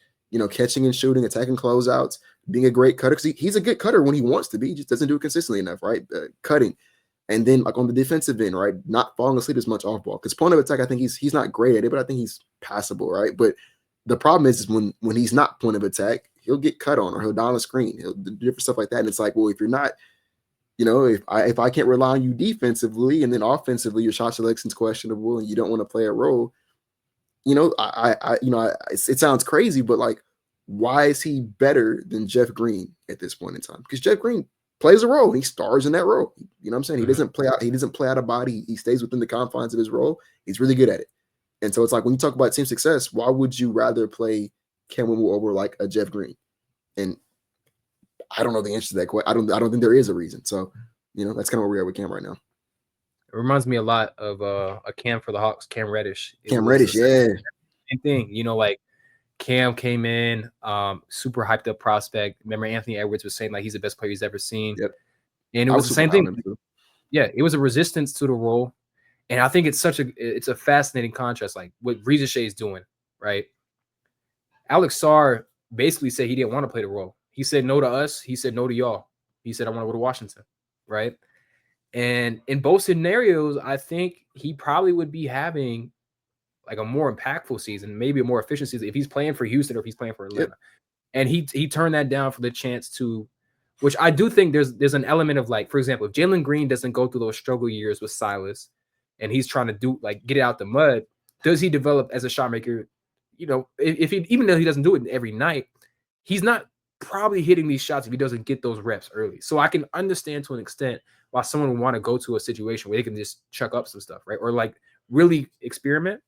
catching and shooting, attacking closeouts, being a great cutter. Because he's a good cutter when he wants to be, he just doesn't do it consistently enough, right? Cutting, and then like on the defensive end, right, not falling asleep as much off ball. Because point of attack, I think he's not great at it, but I think he's passable, right? But the problem is when he's not point of attack, he'll get cut on or he'll down a screen, he'll do different stuff like that. And it's like, well, if you're not. If I can't rely on you defensively and then offensively, your shot selection's questionable and you don't want to play a role, it sounds crazy, but like, why is he better than Jeff Green at this point in time? Because Jeff Green plays a role. He stars in that role. You know what I'm saying? He doesn't play out. He doesn't play out of body. He stays within the confines of his role. He's really good at it. And so it's like when you talk about team success, why would you rather play Cam Whitmore over like a Jeff Green? And I don't know the answer to that question. I don't think there is a reason. So, that's kind of where we are with Cam right now. It reminds me a lot of a Cam for the Hawks, Cam Reddish. Cam Reddish, yeah. Same thing. Like Cam came in, super hyped up prospect. Remember Anthony Edwards was saying like he's the best player he's ever seen. Yep. And it was the same thing. Yeah, it was a resistance to the role. And I think it's a fascinating contrast, like what Risacher is doing, right? Alex Sarr basically said he didn't want to play the role. He said no to us. He said no to y'all. He said, I want to go to Washington, right? And in both scenarios, I think he probably would be having like a more impactful season, maybe a more efficient season if he's playing for Houston or if he's playing for Atlanta. Yep. And he turned that down for the chance to, which I do think there's an element of like, for example, if Jalen Green doesn't go through those struggle years with Silas and he's trying to do like get it out the mud, does he develop as a shot maker? If he, even though he doesn't do it every night, he's not probably hitting these shots if he doesn't get those reps early. So I can understand to an extent why someone would want to go to a situation where they can just chuck up some stuff, right? Or like really experiment.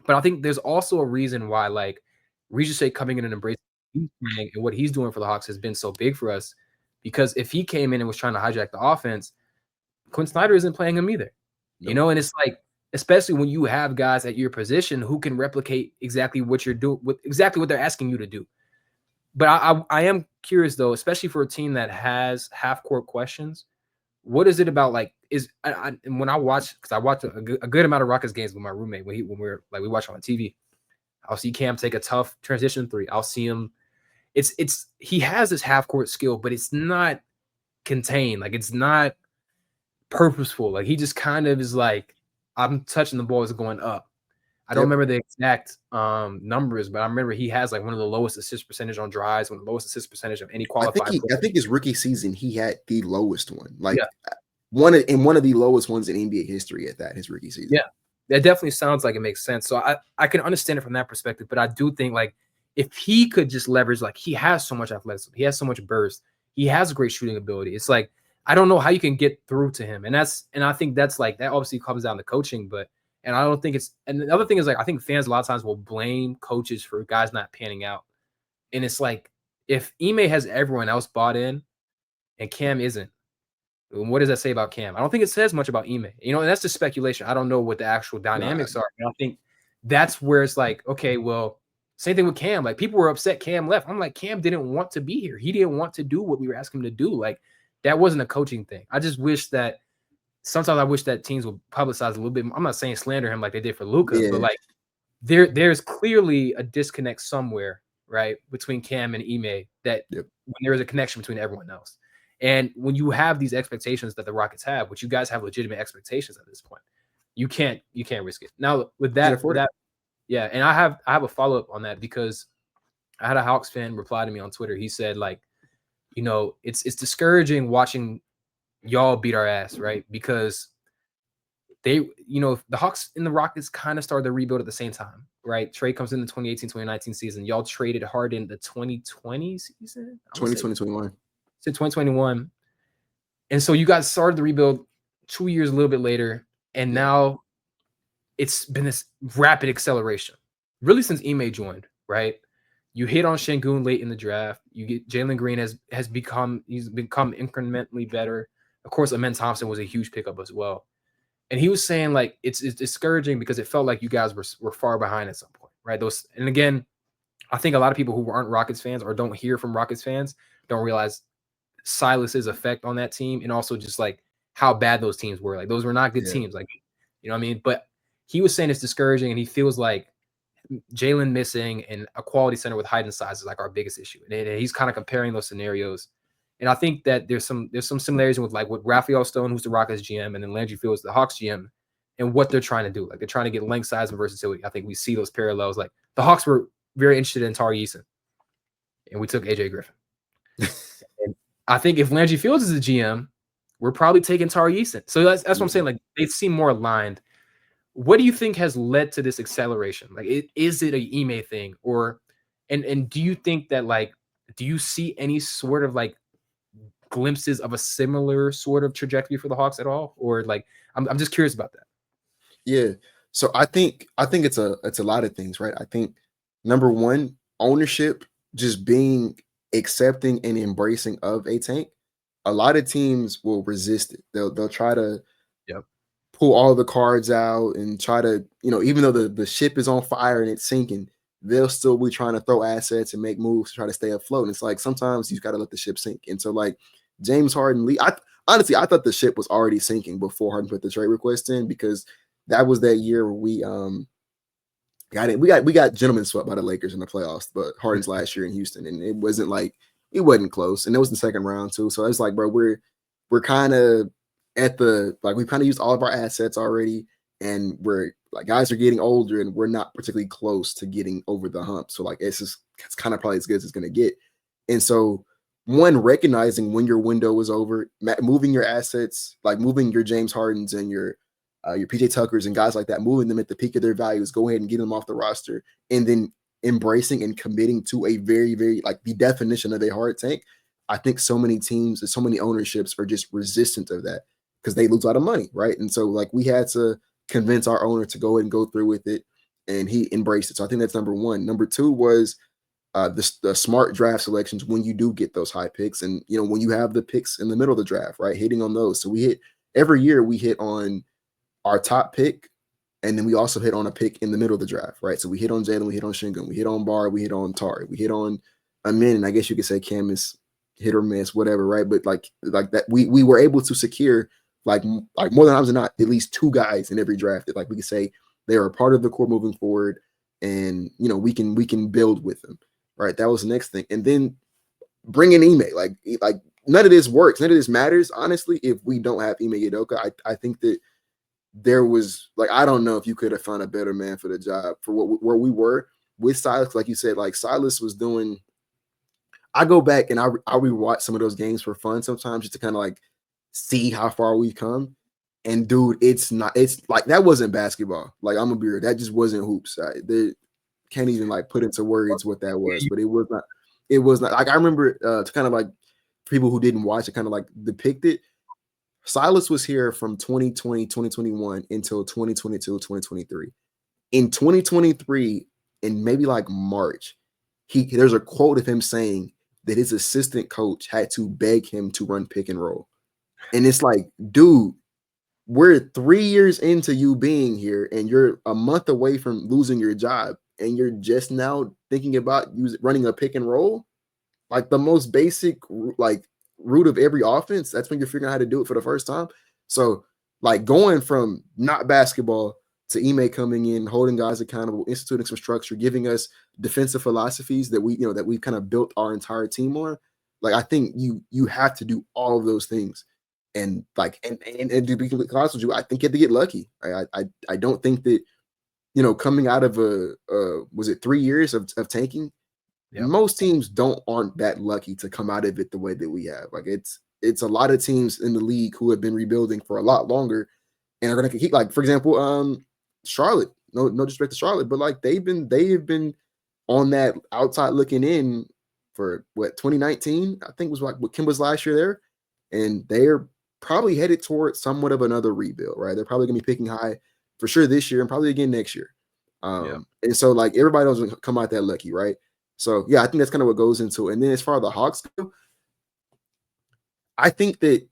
But I think there's also a reason why like Risacher coming in and embracing what he's playing and what he's doing for the Hawks has been so big for us. Because if he came in and was trying to hijack the offense, Quinn Snyder isn't playing him either. Nope. And it's like, especially when you have guys at your position who can replicate exactly what you're doing, with exactly what they're asking you to do. But I am curious though, especially for a team that has half-court questions. What is it about? Like, when I watch, because I watch a good amount of Rockets games with my roommate when we watch on TV. I'll see Cam take a tough transition three. I'll see him. He has this half-court skill, but it's not contained. Like it's not purposeful. Like he just kind of is like, I'm touching the ball, it's going up. I don't remember the exact numbers, but I remember he has like one of the lowest assist percentage on drives, one of the lowest assist percentage of any qualified. I think his rookie season he had the lowest one, like one of the lowest ones in NBA history at that. His rookie season. Yeah, that definitely sounds like it makes sense. So I can understand it from that perspective, but I do think like if he could just leverage, like he has so much athleticism, he has so much burst, he has a great shooting ability. It's like I don't know how you can get through to him, and I think that's like that obviously comes down to coaching, but. And I don't think and the other thing is like, I think fans a lot of times will blame coaches for guys not panning out. And it's like, if Ime has everyone else bought in and Cam isn't, what does that say about Cam? I don't think it says much about Ime, and that's just speculation. I don't know what the actual dynamics are. And I think that's where it's like, okay, well, same thing with Cam. Like people were upset Cam left. I'm like, Cam didn't want to be here. He didn't want to do what we were asking him to do. Like that wasn't a coaching thing. I just wish that sometimes I wish that teams would publicize a little bit. I'm not saying slander him like they did for Luka, but like there's clearly a disconnect somewhere, right, between Cam and Ime that when there is a connection between everyone else. And when you have these expectations that the Rockets have, which you guys have legitimate expectations at this point, you can't risk it. Now with that, and I have a follow-up on that because I had a Hawks fan reply to me on Twitter. He said like, it's discouraging watching y'all beat our ass, right? Because they, the Hawks and the Rockets kind of started the rebuild at the same time, right? Trade comes in the 2018-2019 season. Y'all traded hard in the 2020 season? 2021. 2021. And so you guys started the rebuild 2 years a little bit later, and now it's been this rapid acceleration, really since Ime joined, right? You hit on Şengün late in the draft. You get Jalen Green has become incrementally better. Of course, Amen Thompson was a huge pickup as well. And he was saying, like, it's discouraging because it felt like you guys were far behind at some point, right? And again, I think a lot of people who aren't Rockets fans or don't hear from Rockets fans don't realize Silas's effect on that team and also just, like, how bad those teams were. Like, those were not good teams. Like, you know what I mean? But he was saying it's discouraging, and he feels like Jalen missing and a quality center with height and size is, like, our biggest issue. And he's kind of comparing those scenarios. And I think that there's some similarities with like what Raphael Stone, who's the Rockets GM, and then Landry Fields, the Hawks GM, and what they're trying to do. Like they're trying to get length, size, and versatility. I think we see those parallels. Like the Hawks were very interested in Tari Eason, and we took AJ Griffin. And I think if Landry Fields is the GM, we're probably taking Tari Eason. So that's what I'm saying. Like they seem more aligned. What do you think has led to this acceleration? Like, is it a Ime thing, or and do you think that like do you see any sort of like glimpses of a similar sort of trajectory for the Hawks at all? Or like, I'm just curious about that. Yeah. So I think it's a lot of things, right? I think number one, ownership, just being accepting and embracing of a tank. A lot of teams will resist it. They'll try to Yep. pull all the cards out and try to, even though the ship is on fire and it's sinking, they'll still be trying to throw assets and make moves to try to stay afloat. And it's like sometimes you got to let the ship sink. And so like James Harden, honestly, I thought the ship was already sinking before Harden put the trade request in, because that was that year where we got gentlemen swept by the Lakers in the playoffs, but Harden's last year in Houston, and it wasn't close, and it was the second round too. So it's like, bro, we're kind of at the, like, we've kind of used all of our assets already, and we're like, guys are getting older, and we're not particularly close to getting over the hump. So like it's kind of probably as good as it's gonna get. And so one, recognizing when your window is over, moving your assets, like moving your James Hardens and your PJ Tuckers and guys like that, moving them at the peak of their values, go ahead and get them off the roster, and then embracing and committing to a very, very, like, the definition of a hard tank. I think so many teams and so many ownerships are just resistant of that because they lose a lot of money, right? And so like we had to convince our owner to go ahead and go through with it, and he embraced it. So I think that's number one. Number two was the smart draft selections when you do get those high picks, and when you have the picks in the middle of the draft, right? Hitting on those. So we hit every year, we hit on our top pick, and then we also hit on a pick in the middle of the draft, right? So we hit on Jalen, we hit on Shingun, we hit on Bar, we hit on Tari, we hit on Amin, and I guess you could say Cam is hit or miss, whatever, right? But like that, we were able to secure like more than times than not at least two guys in every draft that, like, we could say they are a part of the core moving forward, and we can build with them, right? That was the next thing. And then bringing Ime, like none of this works, none of this matters, honestly, if we don't have Ime Udoka. I think that there was, like, I don't know if you could have found a better man for the job for where we were with Silas. Like you said, like Silas was doing. I go back and I rewatch some of those games for fun sometimes, just to kind of like see how far we've come. And dude, it's like, that wasn't basketball. Like, I'm a beer, that just wasn't hoops. They can't even like put into words what that was, but it was not. It was not like, I remember to kind of like people who didn't watch it, kind of like depict it. Silas was here from 2020, 2021 until 2022, 2023. In 2023, in maybe like March, there's a quote of him saying that his assistant coach had to beg him to run pick and roll. And it's like, dude, we're 3 years into you being here, and you're a month away from losing your job, and you're just now thinking about running a pick and roll, like the most basic, like, root of every offense. That's when you're figuring out how to do it for the first time. So like going from not basketball to Ime coming in, holding guys accountable, instituting some structure, giving us defensive philosophies that we've kind of built our entire team on. Like, I think you have to do all of those things. And like, and to be completely honest with you, I think you have to get lucky. I don't think that, coming out of was it 3 years of tanking? Yep. Most teams aren't that lucky to come out of it the way that we have. Like, it's a lot of teams in the league who have been rebuilding for a lot longer and are going to keep, like, for example, Charlotte. No disrespect to Charlotte, but like they have been on that outside looking in for 2019, I think was like what Kimba's last year there, and they're probably headed towards somewhat of another rebuild, right? They're probably going to be picking high for sure this year and probably again next year. And so like everybody doesn't come out that lucky, right? So yeah, I think that's kind of what goes into it. And then as far as the Hawks go, I think that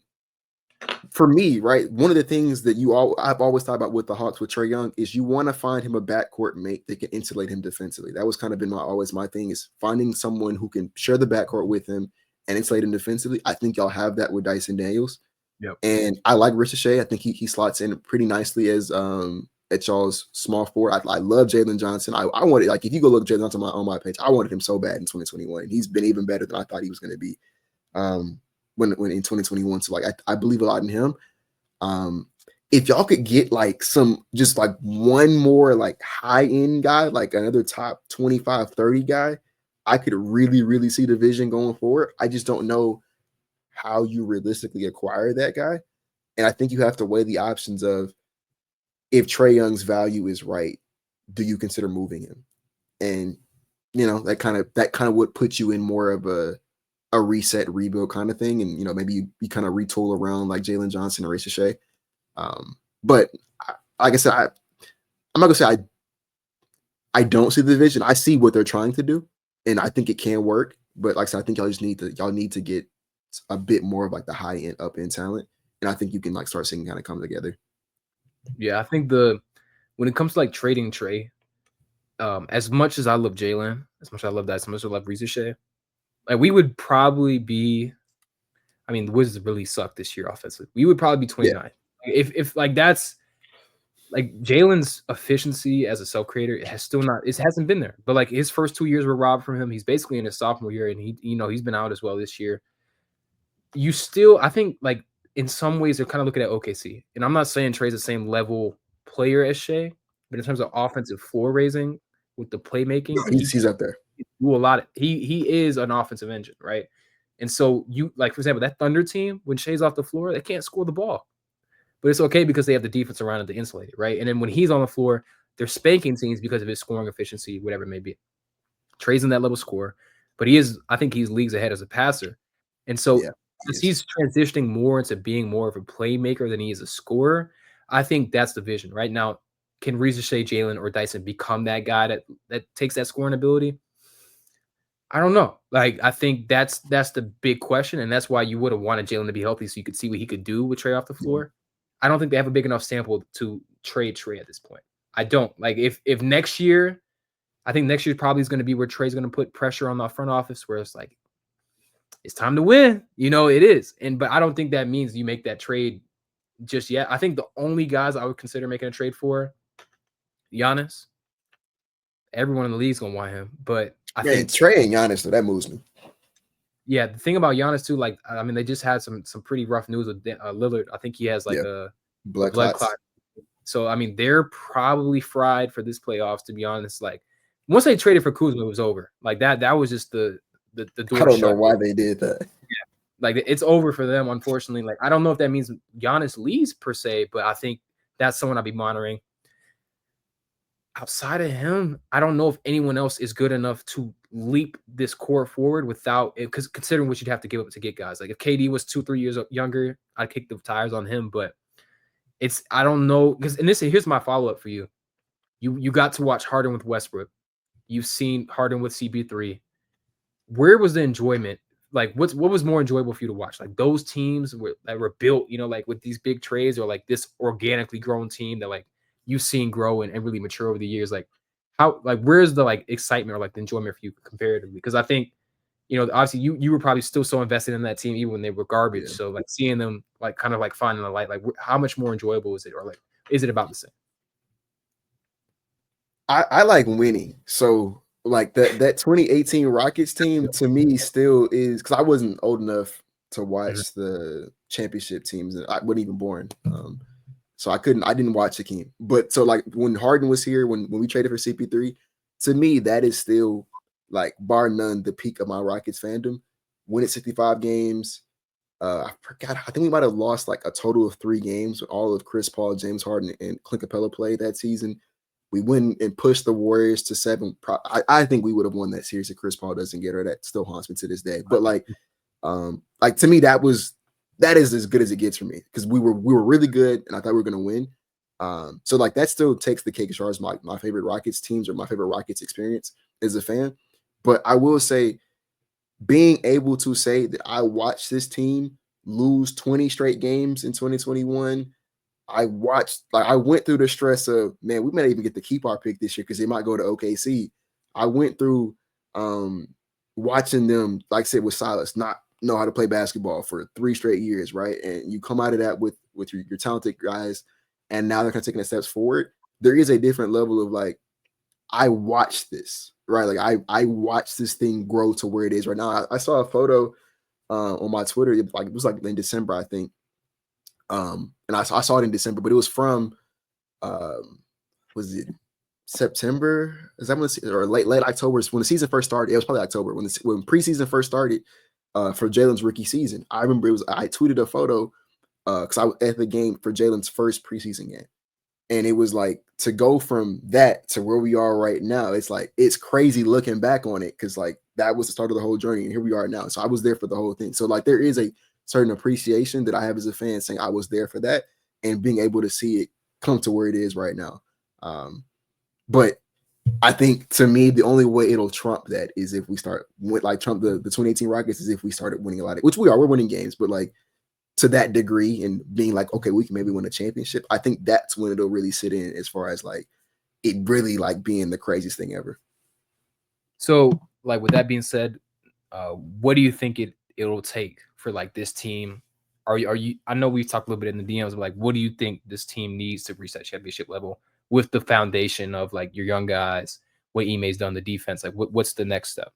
for me, right, one of the things that I've always thought about with the Hawks with Trae Young is you want to find him a backcourt mate that can insulate him defensively. That was kind of been always my thing, is finding someone who can share the backcourt with him and insulate him defensively. I think y'all have that with Dyson Daniels. Yep. And I like Risacher. I think he slots in pretty nicely as at y'all's small forward. I love Jalen Johnson. I wanted, like, if you go look at Jalen Johnson on my page, I wanted him so bad in 2021. He's been even better than I thought he was going to be when in 2021. So like I believe a lot in him. If y'all could get like just like one more like high end guy, like another top 25, 30 guy, I could really, really see the vision going forward. I just don't know how you realistically acquire that guy. And I think you have to weigh the options of, if Trae Young's value is right, do you consider moving him? And that kind of would put you in more of a reset, rebuild kind of thing. And maybe you kind of retool around like Jalen Johnson or Risacher. But like I said, I'm not gonna say I don't see the vision. I see what they're trying to do, and I think it can work. But like I said, I think y'all need to get a bit more of like the high end, up end talent, and I think you can like start seeing kind of come together. Yeah, I think when it comes to like trading Trey, as much as I love Jalen, as much as I love that, as much as I love Risacher, like we would probably be. I mean, the Wizards really suck this year offensively. We would probably be Yeah, 29. If like that's like Jalen's efficiency as a self creator, it hasn't been there. But like his first 2 years were robbed from him. He's basically in his sophomore year, and he's been out as well this year. You still, I think, like in some ways, they're kind of looking at OKC, and I'm not saying Trey's the same level player as Shea, but in terms of offensive floor raising with the playmaking, like he's up there. he do a lot. He is an offensive engine, right? And so you like, for example, that Thunder team when Shea's off the floor, they can't score the ball. But it's okay because they have the defense around it to insulate it, right? And then when he's on the floor, they're spanking teams because of his scoring efficiency, whatever it may be. Trey's in that level score, but I think he's leagues ahead as a passer. And so Yeah, as he's transitioning more into being more of a playmaker than he is a scorer, I think that's the vision. Right now, can Risacher, Jalen, or Dyson become that guy that takes that scoring ability? I don't know. Like, I think that's the big question, and that's why you would have wanted Jalen to be healthy so you could see what he could do with Trey off the floor. I don't think they have a big enough sample to trade Trey at this point. I don't. Like, if next year, I think next year probably is going to be where Trey's going to put pressure on the front office, where it's like, it's time to win. It is. But I don't think that means you make that trade just yet. I think the only guys I would consider making a trade for, Giannis. Everyone in the league is going to want him, but I think Trey and Giannis, so that moves me. Yeah, the thing about Giannis too, like I mean, they just had some pretty rough news with Lillard. I think he has like a blood blood clots. clot. So I mean, they're probably fried for this playoffs. To be honest, like once they traded for Kuzma, it was over. Like that was just the door. I don't shut. know why they did that. Yeah, like it's over for them. Unfortunately, like I don't know if that means Giannis leaves per se, but I think that's someone I'll be monitoring. Outside of him, I don't know if anyone else is good enough to leap this core forward without it, because considering what you'd have to give up to get guys. Like if KD was 2-3 years younger, I'd kick the tires on him. But I don't know, because here's my follow-up for you. You got to watch Harden with Westbrook. You've seen Harden with CP3. Where was the enjoyment? Like what was more enjoyable for you to watch? Like those teams that were built, like with these big trades, or like this organically grown team that like you've seen grow and really mature over the years. Like where's the like excitement or like the enjoyment for you comparatively? Because I think, obviously you were probably still so invested in that team even when they were garbage. Yeah. So like seeing them like kind of like finding the light, like how much more enjoyable is it, or like is it about the same? I like winning. So like that 2018 Rockets team to me still is, because I wasn't old enough to watch the championship teams. I wasn't even born. So I didn't watch Hakeem. But so like when Harden was here, when we traded for CP3, to me, that is still like bar none the peak of my Rockets fandom. Winning 65 games. I forgot. I think we might have lost like a total of 3 games with all of Chris Paul, James Harden, and Clint Capella played that season. We went and pushed the Warriors to 7. I think we would have won that series if Chris Paul doesn't get her. That still haunts me to this day. But like to me, that is as good as it gets for me, because we were really good, and I thought we were going to win. So like that still takes the cake as far as my favorite Rockets teams or my favorite Rockets experience as a fan. But I will say, being able to say that I watched this team lose 20 straight games in 2021. I went through the stress of, man, we might even get to keep our pick this year because they might go to OKC. I went through watching them, like I said, with Silas, not know how to play basketball for 3 straight years, right? And you come out of that with your talented guys, and now they're kind of taking the steps forward. There is a different level of like, I watched this, right? Like I watched this thing grow to where it is right now. I saw a photo on my Twitter. It was like in December, I think. And I saw it in December, but it was from was it September? Is that when or late October? When the season first started. It was probably October when preseason first started for Jalen's rookie season. I remember I tweeted a photo because I was at the game for Jalen's first preseason game, and it was like, to go from that to where we are right now. It's like, it's crazy looking back on it, because like that was the start of the whole journey, and here we are now. So I was there for the whole thing. So like there is a certain appreciation that I have as a fan, saying I was there for that and being able to see it come to where it is right now. But I think to me, the only way it'll trump that is if we start with like Trump the 2018 Rockets is if we started winning a lot of, which we're winning games, but like to that degree and being like, okay, we can maybe win a championship. I think that's when it'll really sit in as far as like it really like being the craziest thing ever. So, like with that being said, what do you think it'll take for like this team? Are you? I know we've talked a little bit in the DMs, but like, what do you think this team needs to reach that championship level with the foundation of like your young guys? What Ime's done, the defense, like what's the next step?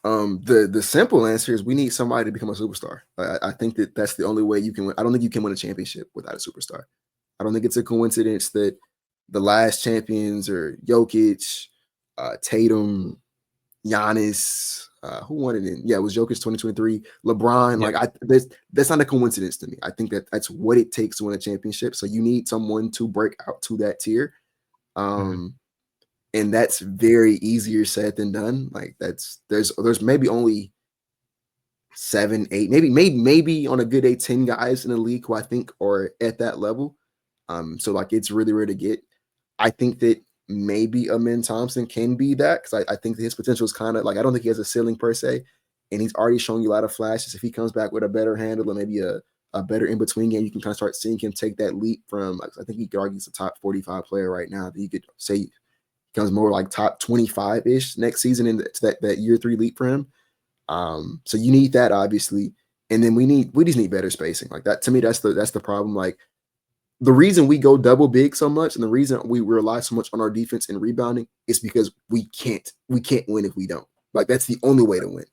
The simple answer is we need somebody to become a superstar. I think that's the only way you can win. I don't think you can win a championship without a superstar. I don't think it's a coincidence that the last champions are Jokic, Tatum, Giannis. Who won it in? Yeah, it was Jokic 2023. LeBron. Yeah. Like that's not a coincidence to me. I think that's what it takes to win a championship. So you need someone to break out to that tier. And that's very easier said than done. Like there's maybe only 7, 8, maybe on a good day 10 guys in the league who I think are at that level. So like it's really rare to get. I think that maybe Amin Thompson can be that because I think that his potential is kind of like I don't think he has a ceiling per se, and he's already showing you a lot of flashes. If he comes back with a better handle and maybe a better in between game, you can kind of start seeing him take that leap from. Like, I think he could argue he's a top 45 player right now. That you could say becomes more like top 25 ish next season into that year 3 leap for him. So you need that obviously, and then we just need better spacing. Like that to me, that's the problem. Like the reason we go double big so much, and the reason we rely so much on our defense and rebounding is because we can't win if we don't. Like that's the only way to win,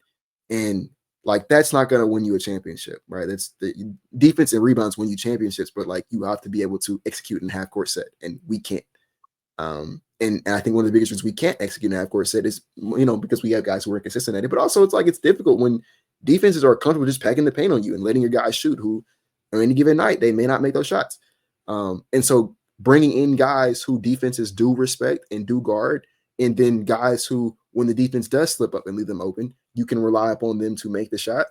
and like that's not going to win you a championship, right? That's the defense and rebounds win you championships, but like you have to be able to execute in half court set, and we can't. And I think one of the biggest reasons we can't execute in half court set is, because we have guys who are inconsistent at it, but also it's like, it's difficult when defenses are comfortable just packing the paint on you and letting your guys shoot who on any given night, they may not make those shots. And so bringing in guys who defenses do respect and do guard, and then guys who, when the defense does slip up and leave them open, you can rely upon them to make the shot.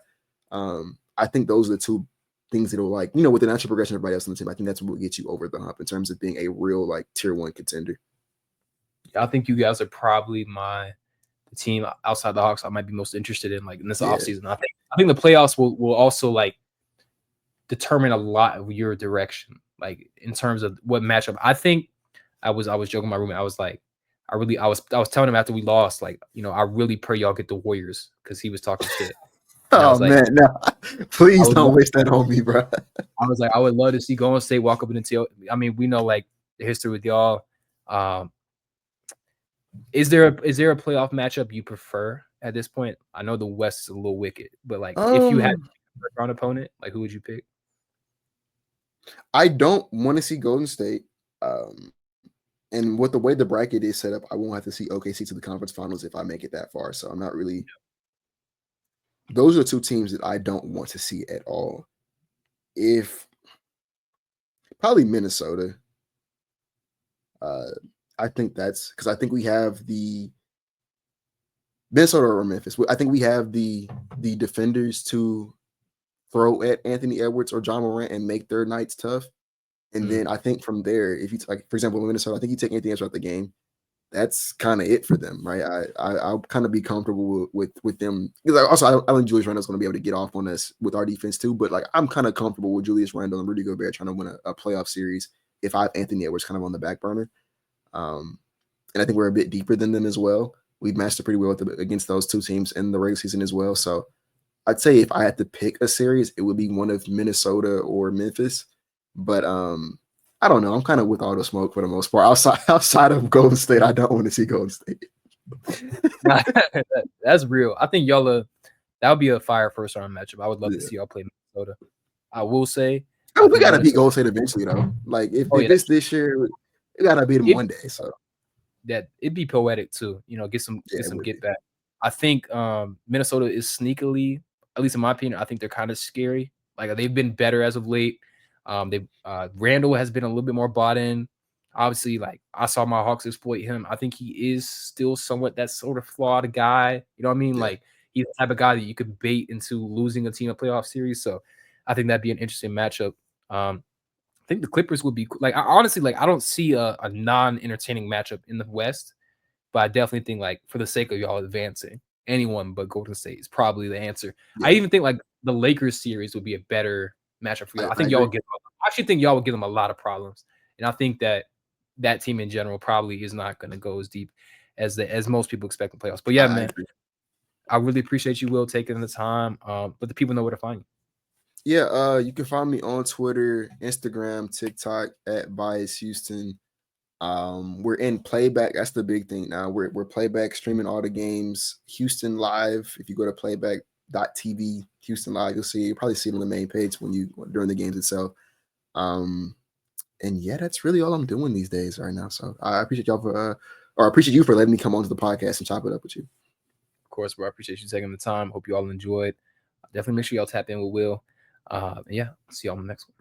I think those are the two things that will, like, with the natural progression of everybody else on the team, I think that's what will get you over the hump in terms of being a real like tier 1 contender. I think you guys are probably the team outside the Hawks I might be most interested in, like in this offseason. I think the playoffs will also like determine a lot of your direction, like in terms of what matchup. I think I was joking with my roommate. I was like, I was telling him after we lost, like, I really pray y'all get the Warriors because he was talking shit. Oh man, no, please don't wish that on me, bro. I was like, I would love to see Golden State walk up in the tail. I mean, we know like the history with y'all. Is there a playoff matchup you prefer at this point? I know the West is a little wicked, but like if you had a first round opponent, like who would you pick? I don't want to see Golden State. And with the way the bracket is set up, I won't have to see OKC to the conference finals if I make it that far. So I'm not really. Those are two teams that I don't want to see at all. If probably Minnesota. I think that's because I think we have the Minnesota or Memphis. I think we have the defenders to throw at Anthony Edwards or John Morant and make their nights tough. And then I think from there, if you like, for example, Minnesota, I think you take Anthony Edwards out the game. That's kind of it for them, right? I'll kind of be comfortable with them because also I think Julius Randle's going to be able to get off on us with our defense too. But like I'm kind of comfortable with Julius Randle and Rudy Gobert trying to win a playoff series if I have Anthony Edwards kind of on the back burner. And I think we're a bit deeper than them as well. We've matched it pretty well against those two teams in the regular season as well. So I'd say if I had to pick a series, it would be one of Minnesota or Memphis. But I don't know. I'm kind of with all the smoke for the most part. Outside of Golden State, I don't want to see Golden State. That's real. I think y'all that would be a fire first round matchup. I would love to see y'all play Minnesota. I will say, we gotta beat Golden State eventually, though. Like if it's this year, we gotta beat them one day. So that it'd be poetic too. Get some get back. I think Minnesota is sneakily, at least in my opinion, I think they're kind of scary. Like they've been better as of late. Randall has been a little bit more bought in. Obviously, like I saw my Hawks exploit him. I think he is still somewhat that sort of flawed guy. You know what I mean? Yeah. Like he's the type of guy that you could bait into losing a team a playoff series. So I think that'd be an interesting matchup. I think the Clippers would be like, honestly, like I don't see a non-entertaining matchup in the West, but I definitely think like for the sake of y'all advancing, anyone but Golden State is probably the answer. Yeah, I even think like the Lakers series would be a better matchup for y'all. I I think y'all agree. would I actually think y'all would give them a lot of problems, and I think that that team in general probably is not going to go as deep as most people expect in playoffs. But yeah, I man, agree. I really appreciate you, Will, taking the time. But the people know where to find you. Yeah, you can find me on Twitter, Instagram, TikTok at Bias Houston. We're in playback. That's the big thing now. We're playback streaming all the games. Houston Live. If you go to playback.tv, Houston Live, you'll probably see it on the main page during the games itself. And yeah, that's really all I'm doing these days right now. So I appreciate y'all or I appreciate you for letting me come onto the podcast and chop it up with you. Of course, bro. I appreciate you taking the time. Hope you all enjoyed. Definitely make sure y'all tap in with Will. Yeah, see y'all on the next one.